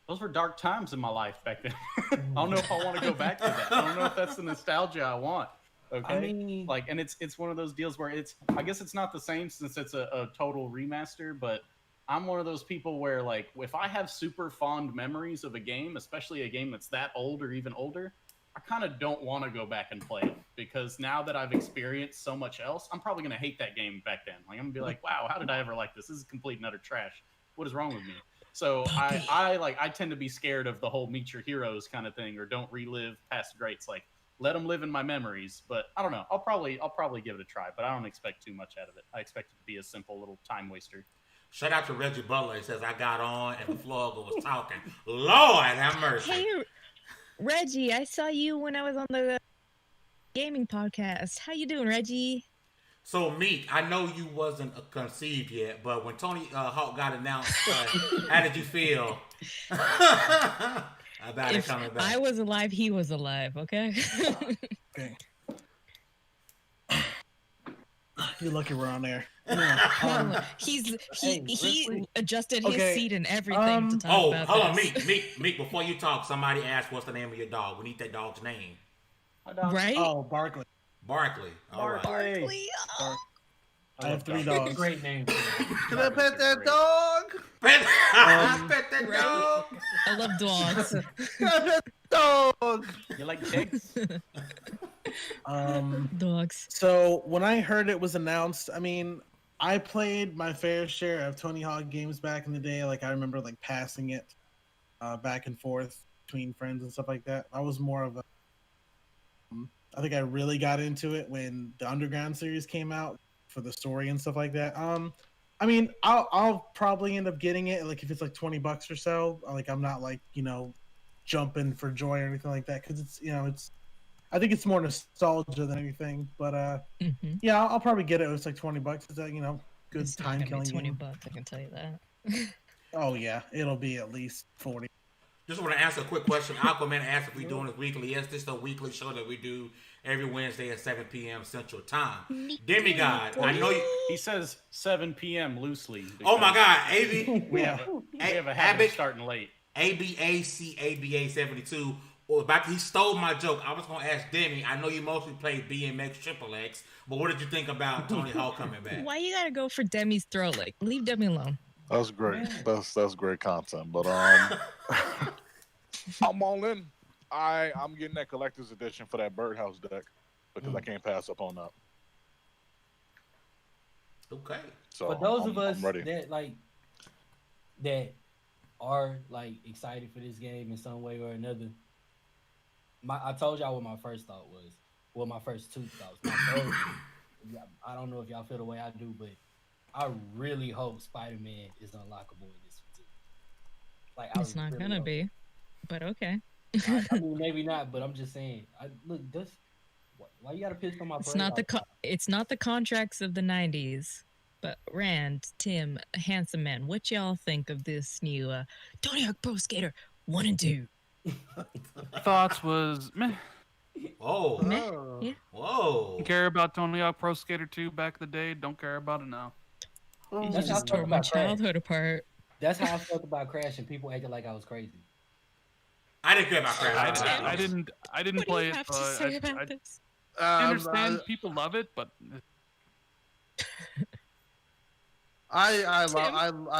Those were dark times in my life back then. I don't know if I want to go back to that. I don't know if that's the nostalgia I want. Okay. I mean, like, and it's one of those deals where I guess it's not the same since it's a total remaster, but I'm one of those people where, like, if I have super fond memories of a game, especially a game that's that old or even older, I kind of don't want to go back and play it, because now that I've experienced so much else, I'm probably going to hate that game back then. Like, I'm going to be like, wow, how did I ever like this? This is complete and utter trash. What is wrong with me? So I tend to be scared of the whole meet your heroes kind of thing, or don't relive past greats. Like, let them live in my memories. But I don't know. I'll probably give it a try, but I don't expect too much out of it. I expect it to be a simple little time waster. Shout out to Reggie Butler. He says, I got on and the vlogger was talking. Lord have mercy. Hey, Reggie, I saw you when I was on the gaming podcast. How you doing, Reggie? So, Meek, I know you wasn't conceived yet, but when Tony Hawk got announced, how did you feel about it coming back? I was alive, he was alive, okay? Okay. You're lucky we're on there. He Ripley. adjusted his seat and everything to talk about hold on, this. Meek, before you talk, somebody asked what's the name of your dog. We need that dog's name. Right? Oh, Barkley. Barkley. All right. Barkley. I have 3 dogs. Great name. Can I pet that dog? Pet that dog. I love dogs. Can I pet the dog? You like pigs? Dogs. So when I heard it was announced, I mean, I played my fair share of Tony Hawk games back in the day. Like, I remember like passing it back and forth between friends and stuff like that. I was more of a I think I really got into it when the Underground series came out for the story and stuff like that. I mean, I'll probably end up getting it like if it's like $20 or so. Like I'm not like jumping for joy or anything like that because it's I think it's more nostalgia than anything. But yeah, I'll probably get it. It's like $20. It's good It's not time gonna killing. be $20. I can tell you that. Oh yeah, it'll be at least 40. Just want to answer a quick question. Aquaman asked if we're doing this weekly. Yes, this is a weekly show that we do every Wednesday at 7 p.m. Central Time. Demi God, I know you. He says 7 p.m. loosely. Oh my God, AB. We have a habit of starting late. ABACABA72. He stole my joke. I was gonna ask Demi. I know you mostly played BMX Triple X, but what did you think about Tony Hawk coming back? Why you gotta go for Demi's throat? Like, leave Demi alone. That's great. That's great content. But I'm all in. I'm getting that collector's edition for that Birdhouse deck because I can't pass up on that. Okay. So for those of us ready. that are like excited for this game in some way or another, I told y'all what my first thought was. Well, my first two thoughts. My third, I don't know if y'all feel the way I do, but I really hope Spider-Man is unlockable in this one too. Like, It's not gonna be, but okay. I mean, maybe not, but I'm just saying. Why you gotta piss on my? It's not the contracts of the '90s. But Rand, Tim, Handsome Man, what y'all think of this new Tony Hawk Pro Skater 1 and 2? Thoughts was meh. Whoa. Meh? Yeah. Whoa. Didn't care about Tony Hawk Pro Skater 2 back in the day. Don't care about it now. You That's how I just felt tore my about Crash. childhood apart. That's how I felt about Crash, and people acted like I was crazy. I didn't care about Crash. I didn't What play do you it. have So to say about this? I understand people love it, but I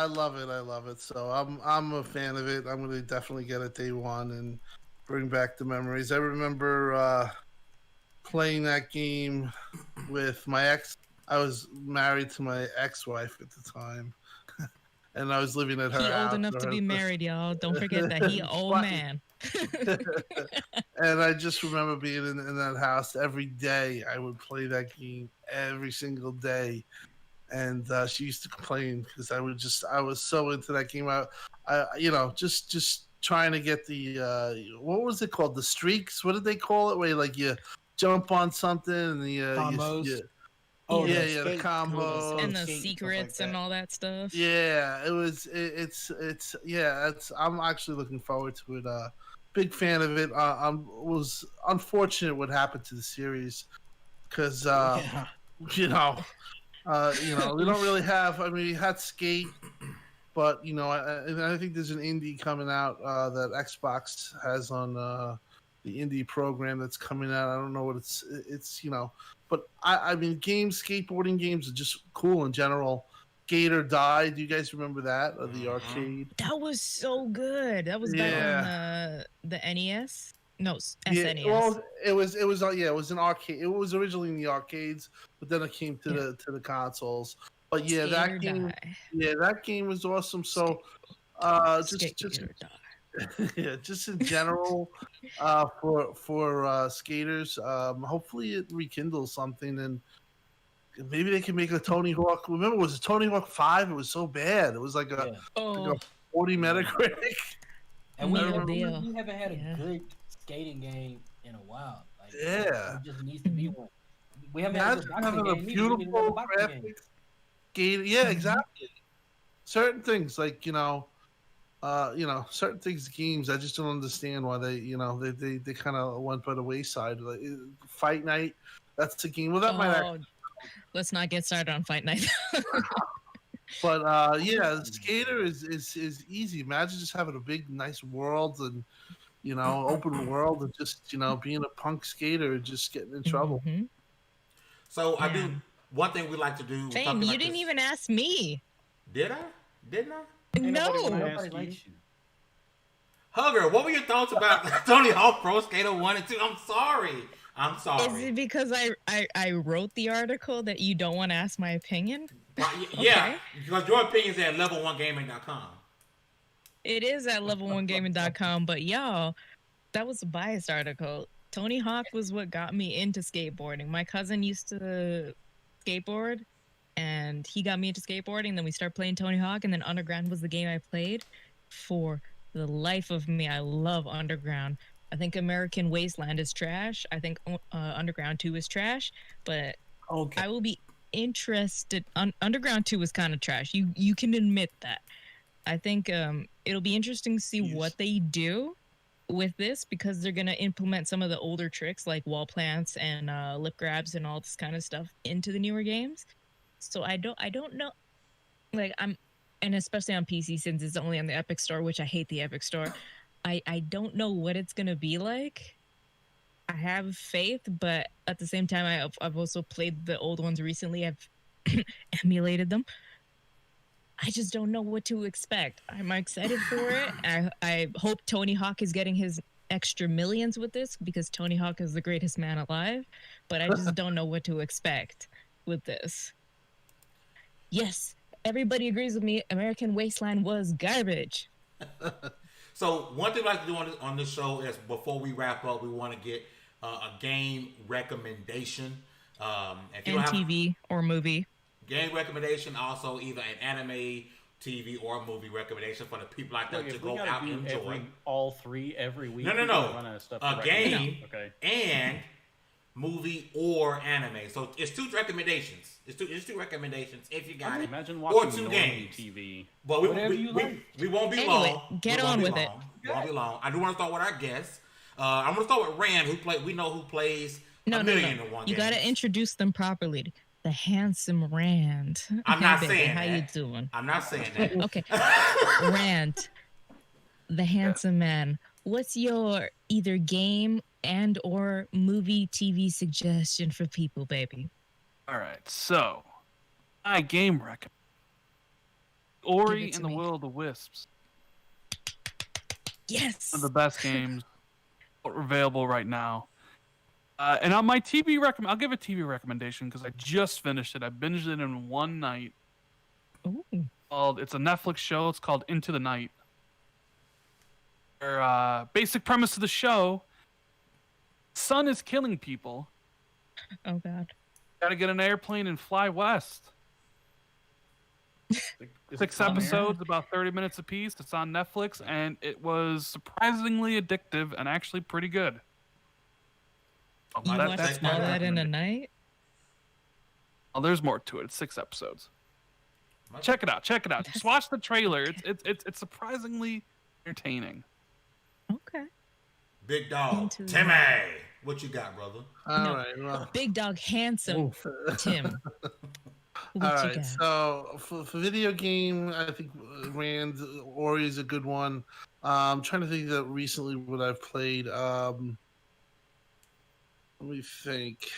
love it. I love it. So I'm a fan of it. I'm gonna definitely get it day one and bring back the memories. I remember playing that game with my ex. I was married to my ex-wife at the time, and I was living at her He house. old enough to be married, y'all. Don't forget that. He old man. And I just remember being in that house every day. I would play that game every single day. And she used to complain because I was so into that game. Just trying to get the what was it called? The streaks? What did they call it? Where like you jump on something and the Combos. the skate combos And the skate, secrets stuff like and all that stuff. Yeah, I'm actually looking forward to it. Big fan of it. Was unfortunate what happened to the series because we don't really have. I mean, we had Skate, but I think there's an indie coming out that Xbox has on the indie program that's coming out. I don't know what it's but I mean, skateboarding games are just cool in general. Skate or Die. Do you guys remember that? Or the arcade? That was so good. That was back on the NES. No, SNES. Yeah, well, it was an arcade. It was originally in the arcades, but then it came to the consoles. But yeah, that game was awesome. So, just in general, for skaters, hopefully it rekindles something and maybe they can make a Tony Hawk. Remember, was it Tony Hawk 5? It was so bad. It was like a 40 Metacritic. And we haven't had a good skating game in a while. Like, it just needs to be one. We haven't had a beautiful graphics game. Yeah, exactly. Certain things like certain things, games. I just don't understand why they kind of went by the wayside. Like Fight Night, that's a game. Well, that might. Let's not get started on Fight Night. But Skater is easy. Imagine just having a big, nice world and open world and just being a punk skater and just getting in trouble. Mm-hmm. So I do one thing we like to do. Fame, you didn't even ask me. Did I? Didn't I? No. Nobody likes you. Hugger, what were your thoughts about Tony Hawk Pro Skater 1 and 2? I'm sorry. Is it because I wrote the article that you don't want to ask my opinion? Yeah, because your opinion's at Lv1Gaming.com. It is at Lv1Gaming.com, but y'all, that was a biased article. Tony Hawk was what got me into skateboarding. My cousin used to skateboard, and he got me into skateboarding. Then we started playing Tony Hawk, and then Underground was the game I played for the life of me. I love Underground. I think American Wasteland is trash. I think Underground 2 is trash, but Okay. I will be interested. Underground 2 was kind of trash. You can admit that. I think it'll be interesting to see what they do with this, because they're going to implement some of the older tricks like wall plants and lip grabs and all this kind of stuff into the newer games. So I don't know, like, and especially on PC, since it's only on the Epic Store, which I hate the Epic Store. I don't know what it's going to be like. I have faith, but at the same time, I've also played the old ones recently. I've emulated them. I just don't know what to expect. I'm excited for it. I hope Tony Hawk is getting his extra millions with this, because Tony Hawk is the greatest man alive, but I just don't know what to expect with this. Yes, everybody agrees with me. American Wasteland was garbage. So one thing we like to do on this show is, before we wrap up, we want to get a game recommendation. If you don't have TV or movie. game recommendation, also either an anime, TV, or movie recommendation for the people like that to go out and enjoy. All three every week. No. Run out of stuff to A recommend. game and movie or anime. So it's two recommendations. It's two recommendations if you got it. Imagine or watching two games. games. TV. But we won't be Anyway, long. get We won't on be with long. it. We won't be long. I do want to start with our guests. I'm going to start with Rand, we know who plays a million and one You games. got to introduce them properly. The handsome Rand. I'm Hey, not baby, saying how that. you doing? I'm not saying that. Okay. Rand, the handsome man. What's your either game and or movie TV suggestion for people, baby? All right, so my game recommend Ori to and the me. Will of the Wisps. Yes. One of the best games available right now. And on my TV recommend, I'll give a TV recommendation because I just finished it. I binged it in one night. Ooh. It's a Netflix show. It's called Into the Night. Basic premise of the show: sun is killing people. Oh God. Got to get an airplane and fly west. Is it 6 on air? episodes, about 30 minutes apiece. It's on Netflix, and it was surprisingly addictive and actually pretty good. You That- watched that's all my that in a night? Oh, there's more to it. It's 6 episodes. Check it out. Just watch the trailer. It's surprisingly entertaining. Okay. Big dog, Into the Timmy. What you got, brother? All right. Well, Big dog, handsome Tim. What all you right. got? So for video game, I think Rand Ori is a good one. I'm trying to think that recently what I've played. Let me think.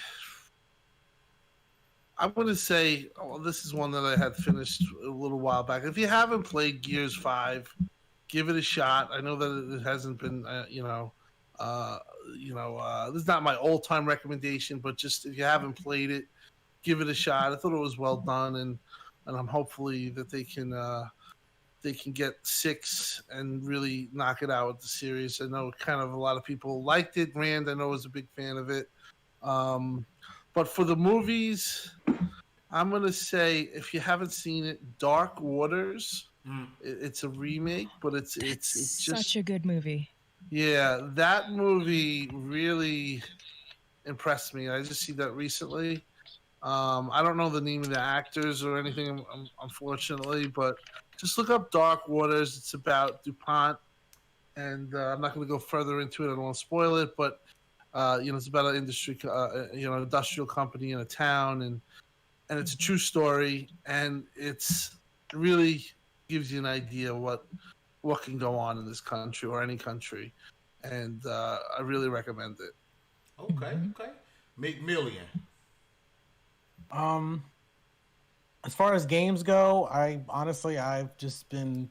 I'm going to say, this is one that I had finished a little while back. If you haven't played Gears 5, give it a shot. I know that it hasn't been, this is not my all-time recommendation, but just if you haven't played it, give it a shot. I thought it was well done, and I'm hopefully that they can get 6 and really knock it out with the series. I know kind of a lot of people liked it. Rand, I know, was a big fan of it. But for the movies, I'm gonna say, if you haven't seen it, Dark Waters. It's a remake, but it's just Such a good movie. yeah. That movie really impressed me. I just see that recently. I don't know the name of the actors or anything, unfortunately, but just look up Dark Waters. It's about DuPont, and I'm not going to go further into it. I don't want to spoil it, but it's about an industrial company in a town, and it's a true story, and it really gives you an idea what can go on in this country or any country, and I really recommend it. Okay. McMillian. As far as games go, I've just been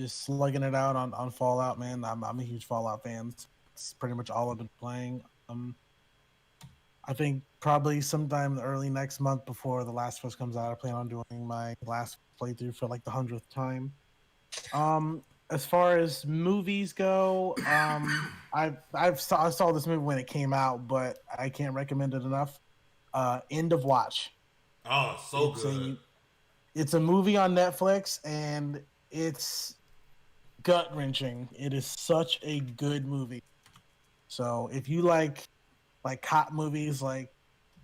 slugging it out on Fallout, man. I'm a huge Fallout fan. It's pretty much all I've been playing. I think probably sometime early next month, before The Last of Us comes out, I plan on doing my last playthrough for like the 100th time. as far as movies go, I saw this movie when it came out, but I can't recommend it enough. End of Watch. Oh, so It's good. it's a movie on Netflix, and it's gut wrenching. It is such a good movie. So if you like cop movies, like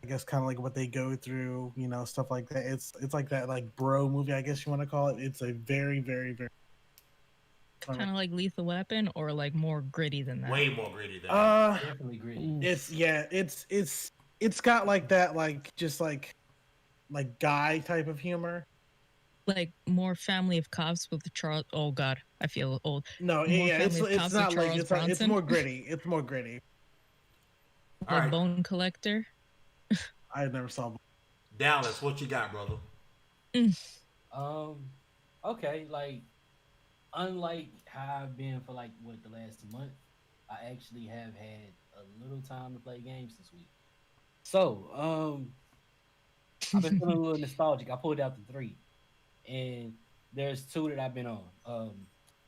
I guess kind of like what they go through, stuff like that. It's like that like bro movie, I guess you want to call it. It's a very, very, very Kind of like Lethal Weapon, or like more gritty than that. Way more gritty than that. Definitely gritty. It's got like that like just like guy type of humor. Like more Family of Cops with Charles. Oh God, I feel old. No, More yeah, Family of it's Cops not with like Charles it's Bronson? more gritty. It's more gritty. All Or right. Bone Collector. I never saw. Dallas, what you got, brother? Okay, like unlike how I've been for like the last month, I actually have had a little time to play games this week. So, I've been feeling a little nostalgic. I pulled out the 3, and there's 2 that I've been on.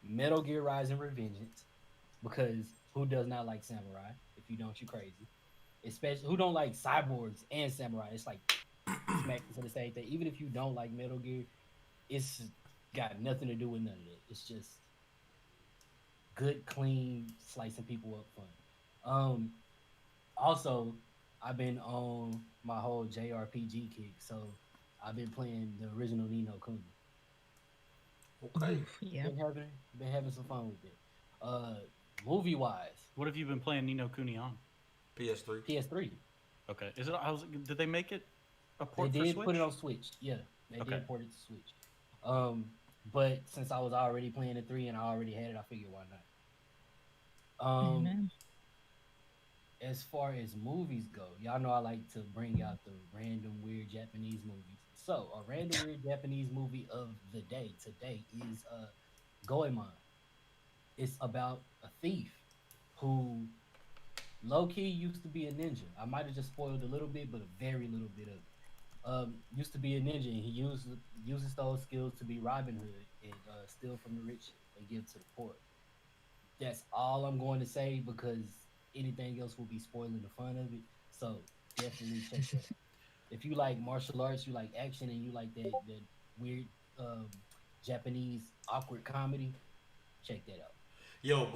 Metal Gear Rising: Revengeance, because who does not like samurai? If you don't, you crazy. Especially who don't like cyborgs and samurai. It's like smack to the same thing. Even if you don't like Metal Gear, it's got nothing to do with none of it. It's just good, clean, slicing people up fun. Also, I've been on my whole JRPG kick, so I've been playing the original Ni no Kuni. Okay. Yeah. Been having some fun with it. Movie wise, What have you been playing Ni no Kuni on? PS3. PS3. Okay. Is it? Did they make it a They port for did Switch? put it on Switch. Yeah, they Okay. did port it to Switch. But since I was already playing the 3 and I already had it, I figured why not. Amen. As far as movies go, y'all know I like to bring out the random weird Japanese movies. So a random weird Japanese movie of the day today is Goemon. It's about a thief who low-key used to be a ninja. I might have just spoiled a little bit, but a very little bit of it. Used to be a ninja, and he uses those skills to be Robin Hood and steal from the rich and give to the poor. That's all I'm going to say, because anything else will be spoiling the fun of it. So definitely check that out. If you like martial arts, you like action, and you like that weird Japanese awkward comedy, check that out. Yo,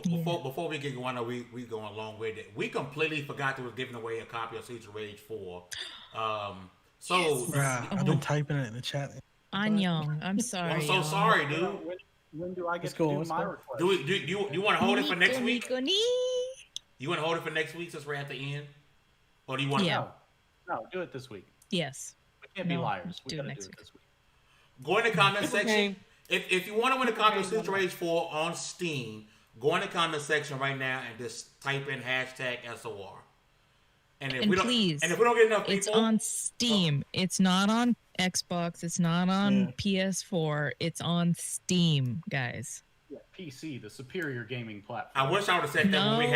before we get going, we going along with it. We completely forgot that we were giving away a copy of Streets of Rage 4. I've been typing it in the chat. Anyong, I'm sorry. I'm so y'all. sorry, dude. When do I get Let's to go, do let's my go. request? Do you want to hold it for next week? Nico, Nico, You want to hold it for next week since we're at the end, or do you want? Yeah. No, do it this week. Yes. We can't be No, liars. We do it gotta next do it week. this week. Go in the comment section. If you want to win a copy of Streets of Rage 4 on Steam, go in the comment section right now and just type in hashtag SOR. And if And we don't, please, and if we don't get enough It's people, on Steam. It's not on Xbox. It's not on PS4. It's on Steam, guys. Yeah, PC, the superior gaming platform. I wish I would have said that when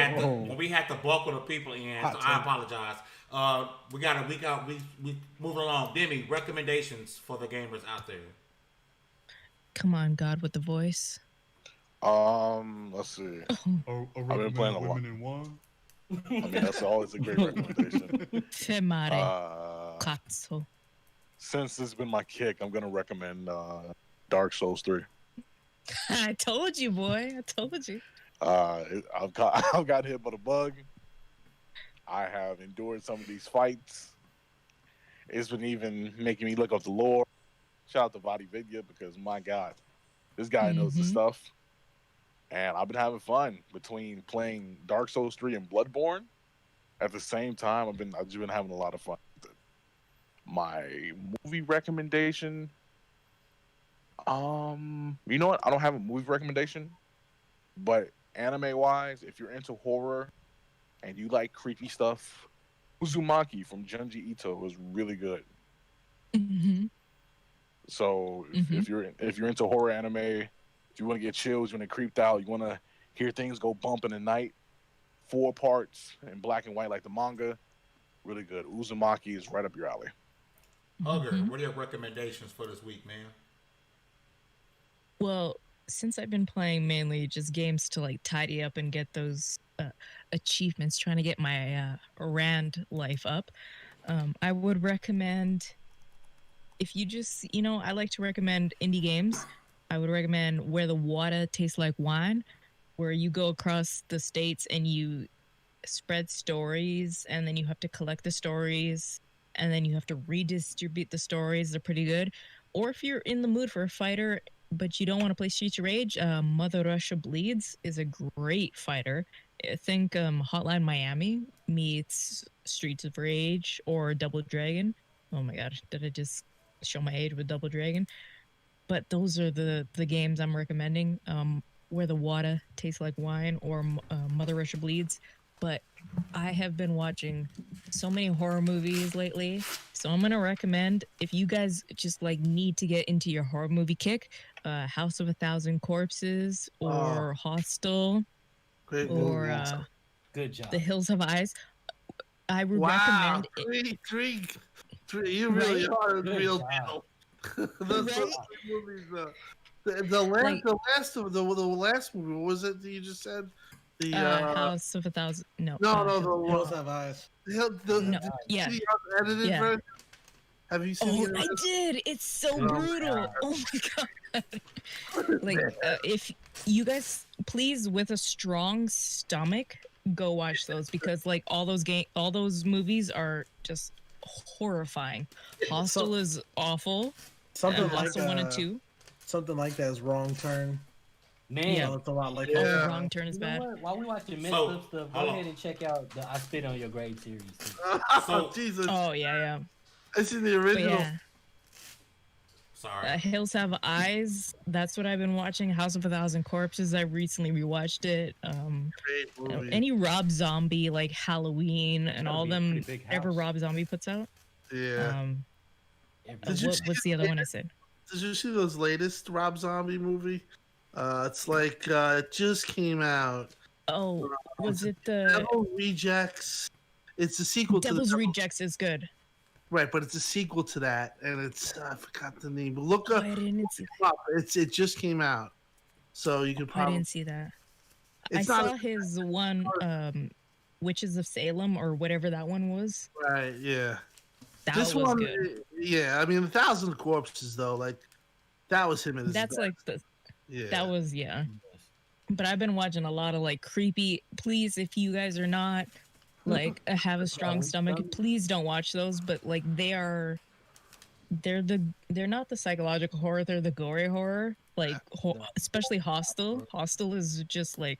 No. we had the bulk of the people in. Hot So take. I apologize. We moving along. Demi, recommendations for the gamers out there. Come on, God with the voice. Let's see. I've been playing a lot. I mean, that's always a great recommendation. Femare Katsu. Since it's been my kick, I'm gonna recommend Dark Souls 3. I told you, boy. I told you. I've got hit by the bug. I have endured some of these fights. It's been even making me look up the lore. Shout out to Vadi Vidya, because my God, this guy knows the stuff. And I've been having fun between playing Dark Souls 3 and Bloodborne. At the same time, I've just been having a lot of fun with it. My movie recommendation. You know what? I don't have a movie recommendation, but anime-wise, if you're into horror and you like creepy stuff, Uzumaki from Junji Ito is really good. Mm-hmm. So if you're into horror anime, if you want to get chills, you want to creeped out, you want to hear things go bump in the night, 4 parts in black and white like the manga, really good. Uzumaki is right up your alley. Hugger, what are your recommendations for this week, man? Well, since I've been playing mainly just games to like tidy up and get those achievements, trying to get my Rand life up, I would recommend, if you just, I like to recommend indie games. I would recommend Where the Water Tastes Like Wine, where you go across the states and you spread stories, and then you have to collect the stories, and then you have to redistribute the stories. They're pretty good. Or if you're in the mood for a fighter, but you don't want to play Streets of Rage, Mother Russia Bleeds is a great fighter. I think Hotline Miami meets Streets of Rage or Double Dragon. Oh my god, did I just show my age with Double Dragon? But those are the games I'm recommending. Where the Water Tastes Like Wine or Mother Russia Bleeds. But I have been watching so many horror movies lately, so I'm gonna recommend, if you guys just like need to get into your horror movie kick, House of a Thousand Corpses or Hostel Great or movie. Good job. The Hills Have Eyes. I would Wow, recommend three. You really Right? are the Good real job. deal. Those Right? movies. The last movie, what was it that you just said? The House of a Thousand. No. the Hills Have Eyes. No, yeah. the edited Yeah. version. Have you seen Oh, it? I did. It's so Oh, brutal. God. Oh my god. Like, if you guys, please, with a strong stomach, go watch those, because like all those movies are just horrifying. Hostel is awful. Something like Hostel 1 and 2. Something like that is Wrong Turn. Man, Yeah. It's a lot like Oh, that. Wrong Turn is you know bad. what? While we watching messed So, up stuff, go hold on. ahead and check out the I Spit on Your Grave series. Too. So- Jesus. Oh yeah. I see the But original. yeah. Sorry. Hills Have Eyes. That's what I've been watching. House of a Thousand Corpses. I recently rewatched it. Great movie. Any Rob Zombie, like Halloween and Gotta all be a them, pretty big ever house. Rob Zombie puts out. Yeah. Did you see What's the other one I said? Did you see those latest Rob Zombie movie? It's like it just came out. Oh, was it the Devil Rejects. It's a sequel Devil's to Rejects is good. Right, but it's a sequel to that, and it's I forgot the name. But look Oh, up. I didn't see It just came out, so you could I probably. didn't see that. It's I not saw his one, Witches of Salem or whatever that one was. right. Yeah, That this was one. good. Yeah, I mean, 1,000 Corpses though. Like that was him in his. That's best. like the Yeah. that was But I've been watching a lot of like creepy. Please, if you guys are not like have a strong stomach, please don't watch those. But like they're not the psychological horror. They're the gory horror. Like especially Hostel. Hostel is just like,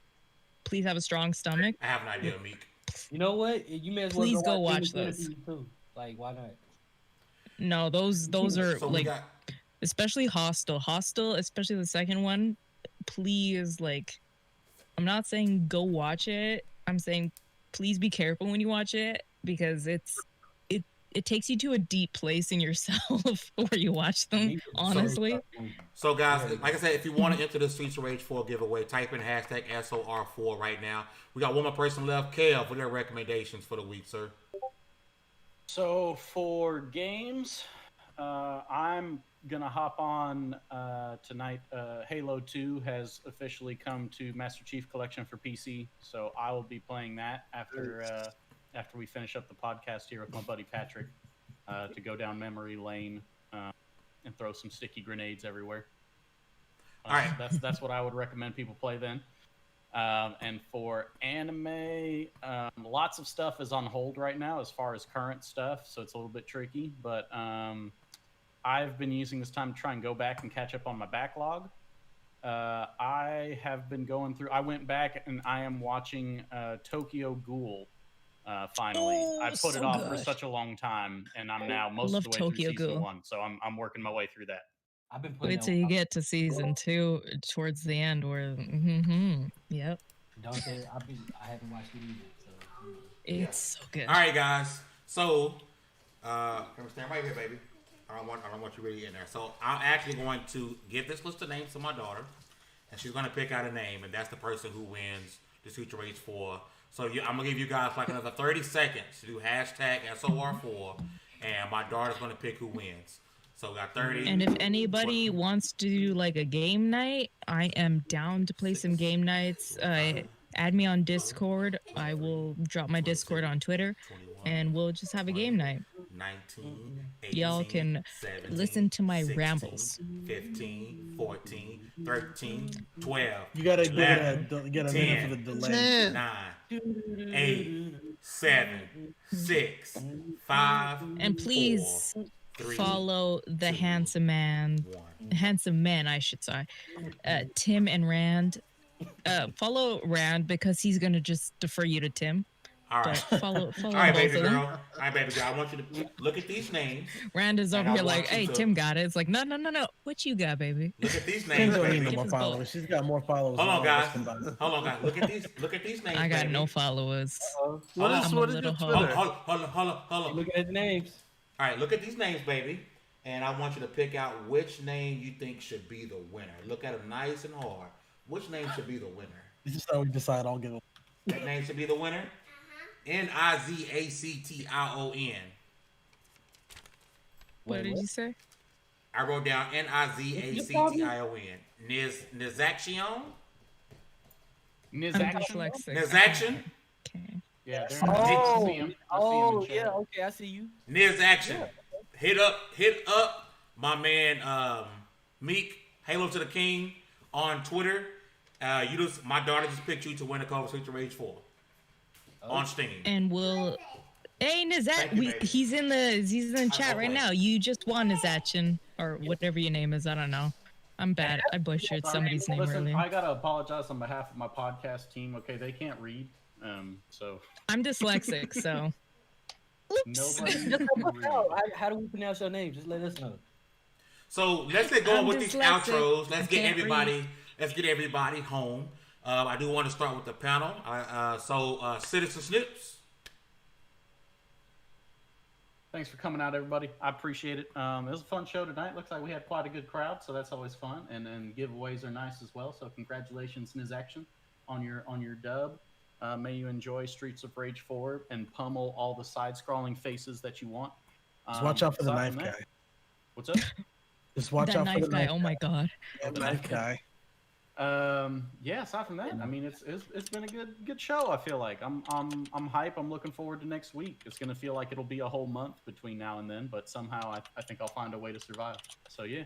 please have a strong stomach. I have an idea, Meek. You know what? You may as well Please go watch Demon those. Centipede, Too. Like, why not? No, those are So we like, got especially Hostel. Hostel, especially the second one. Please, like, I'm not saying go watch it. I'm saying please be careful when you watch it, because it takes you to a deep place in yourself where you watch them. Honestly, So guys, like I said, if you want to enter the Streets of Rage 4 giveaway, type in hashtag SOR4 right now. We got one more person left. Kev, what are their recommendations for the week, sir? So for games, I'm gonna hop on tonight. Halo 2 has officially come to Master Chief Collection for PC, so I will be playing that after we finish up the podcast here with my buddy Patrick to go down memory lane and throw some sticky grenades everywhere. All right. That's what I would recommend people play then. And for anime, lots of stuff is on hold right now as far as current stuff, so it's a little bit tricky. But I've been using this time to try and go back and catch up on my backlog. I have been going through. I went back and I am watching Tokyo Ghoul. Finally, I put it off for such a long time, and I'm now most of the way Tokyo through season Ghoul. 1. So I'm working my way through that. I've been putting wait till you get to season 2 towards the end, where yep, Don't say I haven't watched it either. So it's so good. All right, guys. So, can we stand right here, baby? I don't want you really in there. So, I'm actually going to give this list of names to my daughter, and she's going to pick out a name, and that's the person who wins the Streets of Rage 4. So, I'm going to give you guys like another 30 seconds to do hashtag SOR4, and my daughter's going to pick who wins. So we got 30. And if anybody wants to do like a game night, I am down to play some game nights. Add me on Discord. I will drop my Discord on Twitter, and we'll just have a game night. 19, 18, Y'all can 17, listen to my 16, rambles. 15, 14, 13, 12. You gotta 11, get a 10, minute for the delay. 10. 9, 8, 7, 6, 5, And please 4, 3, follow the 2, handsome man, 1. handsome men, I should say, Tim and Rand. Follow Rand because he's gonna just defer you to Tim. All But right. follow All right, both baby of girl. them. All right, baby girl. I want you to look at these names. Rand is over And I here like, want you hey, to- Tim got it. It's like, no. What you got, baby? Look at these She names, don't need baby. no more Give us both. followers. She's got more followers. Hold than on, all of us guys. combined. Hold on, guys. Look at these names. I got baby. no followers. Hold What on. is I'm a what is little your hoe. Twitter? Hold on. Look at the names. All right, look at these names, baby. And I want you to pick out which name you think should be the winner. Look at them nice and hard. Which name should be the winner? This is how we decide. I'll give it. That name should be the winner. Nization. What did you say? I wrote down Nization. Nizaction? I'm Nizaction? dyslexic. Nizaction? Okay. Yeah, they're Oh, I see 'em in oh chat. yeah, okay, I see you. Nizaction. Hit up my man Meek, Halo to the King on Twitter. My daughter just picked you to win a Call of Duty Rage 4 on Steam. And we'll. Hey, Nizat, Thank you, baby. he's in the chat right okay. now. You just won Nizaction or whatever your name is. I don't know. I'm bad. I butchered somebody's name Listen, earlier. I gotta apologize on behalf of my podcast team. Okay, they can't read, so I'm dyslexic, so. Oops. nobody. Just can let us read. know. How do we pronounce your name? Just let us know. So let's get going I'm with these dyslexic. outros. I Let's get can't everybody home. I do want to start with the panel. Citizen Snips. Thanks for coming out, everybody. I appreciate it. It was a fun show tonight. Looks like we had quite a good crowd, so that's always fun. And giveaways are nice as well. So congratulations, Nizaction, on your dub. May you enjoy Streets of Rage 4 and pummel all the side-scrolling faces that you want. Just watch out for the aside knife from that- guy. What's up? Just watch That out for knife the guy. knife Oh my god. guy. The knife guy. Yeah. Aside from that, I mean, it's been a good show. I feel like I'm hype. I'm looking forward to next week. It's gonna feel like it'll be a whole month between now and then, but somehow I think I'll find a way to survive. So yeah.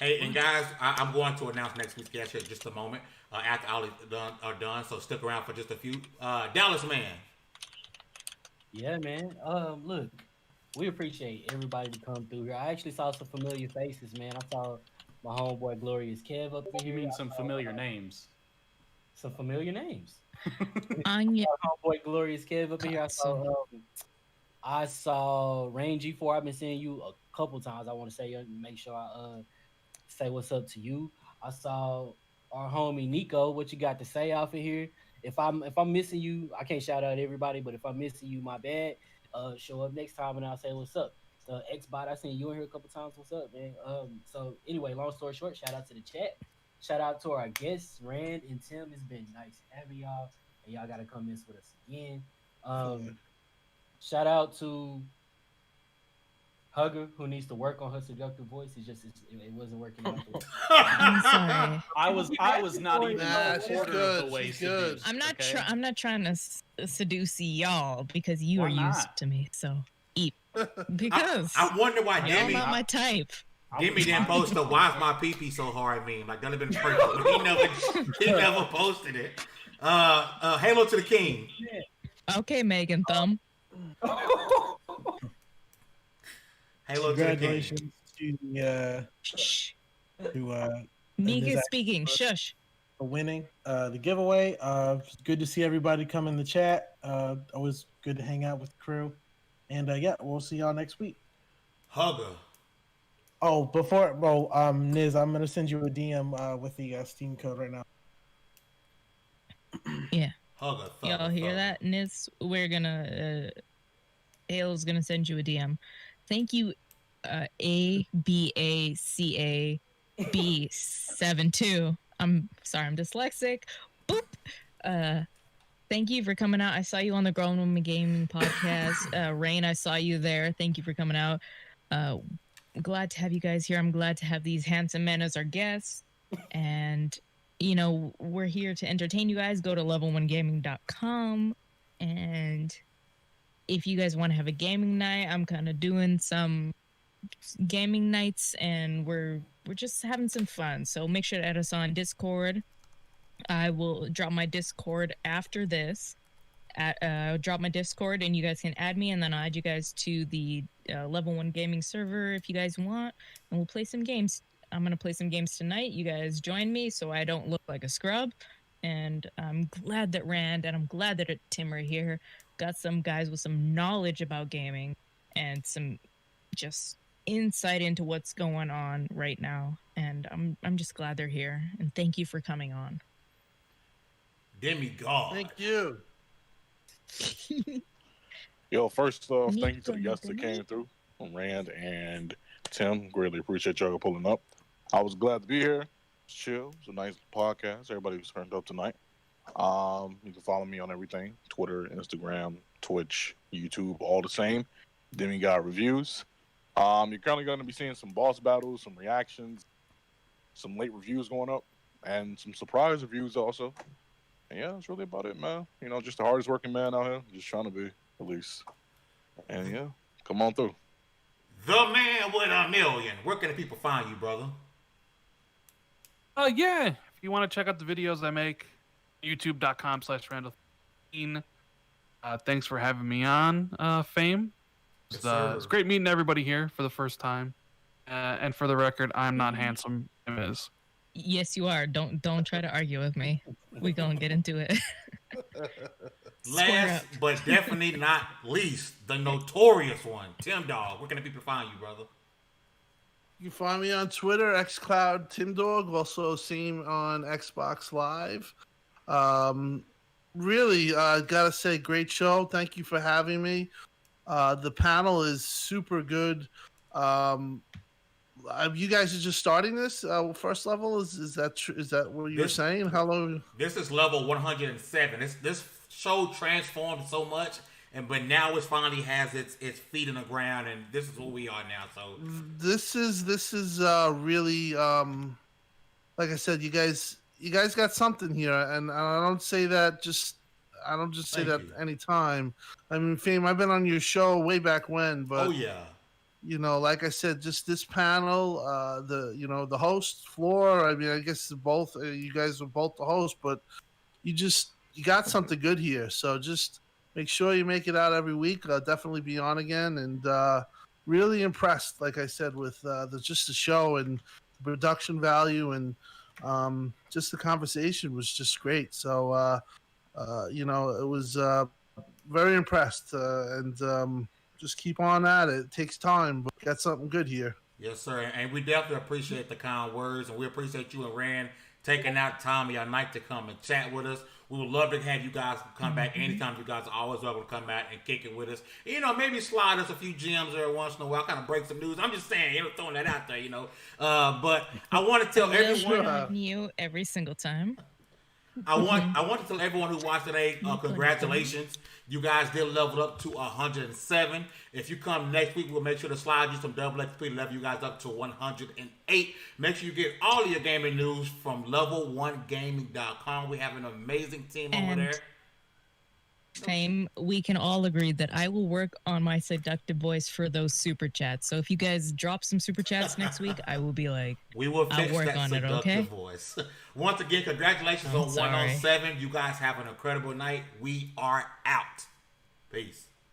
Hey, and guys, I'm going to announce next week's guest here in just a moment after all are done. So stick around for just a few. DallazMan. Yeah, man. Look, we appreciate everybody to come through here. I actually saw some familiar faces, man. I saw my homeboy Glorious Kev up You here. mean some familiar names? Some familiar names. Anya. Homeboy Glorious Kev up here. I saw Rain G4. I've been seeing you a couple times. I want to say, make sure I say what's up to you. I saw our homie Nico. What you got to say off of here? If I'm missing you, I can't shout out everybody, but if I'm missing you, my bad. Show up next time and I'll say what's up. Xbot, I seen you in here a couple times. What's up, man? So anyway, long story short, shout out to the chat. Shout out to our guests, Rand and Tim. It's been nice having y'all, and y'all gotta come mess with us again. Shout out to Hugger, who needs to work on her seductive voice. It wasn't working out. I'm sorry. I was not even Nah, a she's quarter good, of the way she's good. seduced, I'm not okay? I'm not trying to seduce y'all because you Why are not? used to me. So eat because I wonder why y'all Demi not my type. didn't post the "Why is my pee so hard" meme. Like that'd have been perfect. He never posted it. Halo to the King. Okay, Megan Thumb. Halo to the King. Congratulations to Shh. Nick Nika speaking. Shush. for winning the giveaway. It's good to see everybody come in the chat. Always good to hang out with the crew. And yeah, we'll see y'all next week. Hugger. Oh, Niz, I'm gonna send you a DM with the Steam code right now. Yeah. Hugger. Y'all hear that? Nis, we're gonna Hale's gonna send you a DM. Thank you, ABACAB72. I'm sorry, I'm dyslexic. Boop. Thank you for coming out. I saw you on the Grown Woman Gaming podcast. Rain, I saw you there. Thank you for coming out. glad to have you guys here. I'm glad to have these handsome men as our guests. And, you know, we're here to entertain you guys. Go to Lv1Gaming.com. And if you guys want to have a gaming night, I'm kind of doing some gaming nights, and we're just having some fun. So make sure to add us on Discord. I will drop my Discord after this. Drop my Discord, and you guys can add me, and then I'll add you guys to the Lv1 Gaming server if you guys want, and we'll play some games. I'm gonna play some games tonight. You guys join me so I don't look like a scrub. And I'm glad that Rand and I'm glad that Tim are here. Got some guys with some knowledge about gaming and some just insight into what's going on right now. And I'm just glad they're here. And thank you for coming on. Demi God. Thank you. Yo, first off, thank you to the guests that came through, Rand and Tim. Greatly appreciate y'all pulling up. I was glad to be here. It's chill. It's a nice podcast. Everybody was turned up tonight. You can follow me on everything: Twitter, Instagram, Twitch, YouTube, all the same. Demi God Reviews. You're currently going to be seeing some boss battles, some reactions, some late reviews going up, and some surprise reviews also. And yeah, that's really about it, man. You know, just the hardest working man out here. Just trying to be, at least. And yeah, come on through. The man with a million. Where can the people find you, brother? Yeah. If you want to check out the videos I make, youtube.com/Randall13. Thanks for having me on, Fame. It's great meeting everybody here for the first time. And for the record, I'm not handsome. Tim is. Yes, you are. Don't try to argue with me. We gonna get into it. Last but definitely not least, the notorious one, Tim Dog. Where can the people find you, brother? You can find me on Twitter, xCloud Tim Dog. Also seen on Xbox Live. Really, gotta say, great show. Thank you for having me. The panel is super good. You guys are just starting this first level. Is that true? Is that what you're saying? How long? This is level 107. This show transformed so much, but now it finally has its feet in the ground, and this is where we are now. So this is really like I said, you guys got something here, and I don't say that just. I don't just say that anytime. I mean, Fame, I've been on your show way back when, but oh yeah. You know, like I said, just this panel, the host, Floor. I mean, I guess both you guys are both the hosts, but you got something good here. So just make sure you make it out every week. I'll definitely be on again, and really impressed, like I said, with the show and the production value, and just the conversation was just great. So it was very impressed, and just keep on at it. It takes time, but got something good here. Yes, sir. And we definitely appreciate the kind words, and we appreciate you and Rand taking out time of your night to come and chat with us. We would love to have you guys come back anytime. You guys are always welcome to come back and kick it with us. You know, maybe slide us a few gems every once in a while, kind of break some news. I'm just saying, throwing that out there, But I want to tell everyone. You every single time. I want to tell everyone who watched today, congratulations. You guys did level up to 107. If you come next week, we'll make sure to slide you some double XP to level you guys up to 108. Make sure you get all of your gaming news from Lv1Gaming.com. We have an amazing team over there. Fame, we can all agree that I will work on my seductive voice for those super chats. So if you guys drop some super chats next week, I will be like, we will fix I'll work that on seductive it, okay? voice. Once again, congratulations on 107. You guys have an incredible night. We are out. Peace.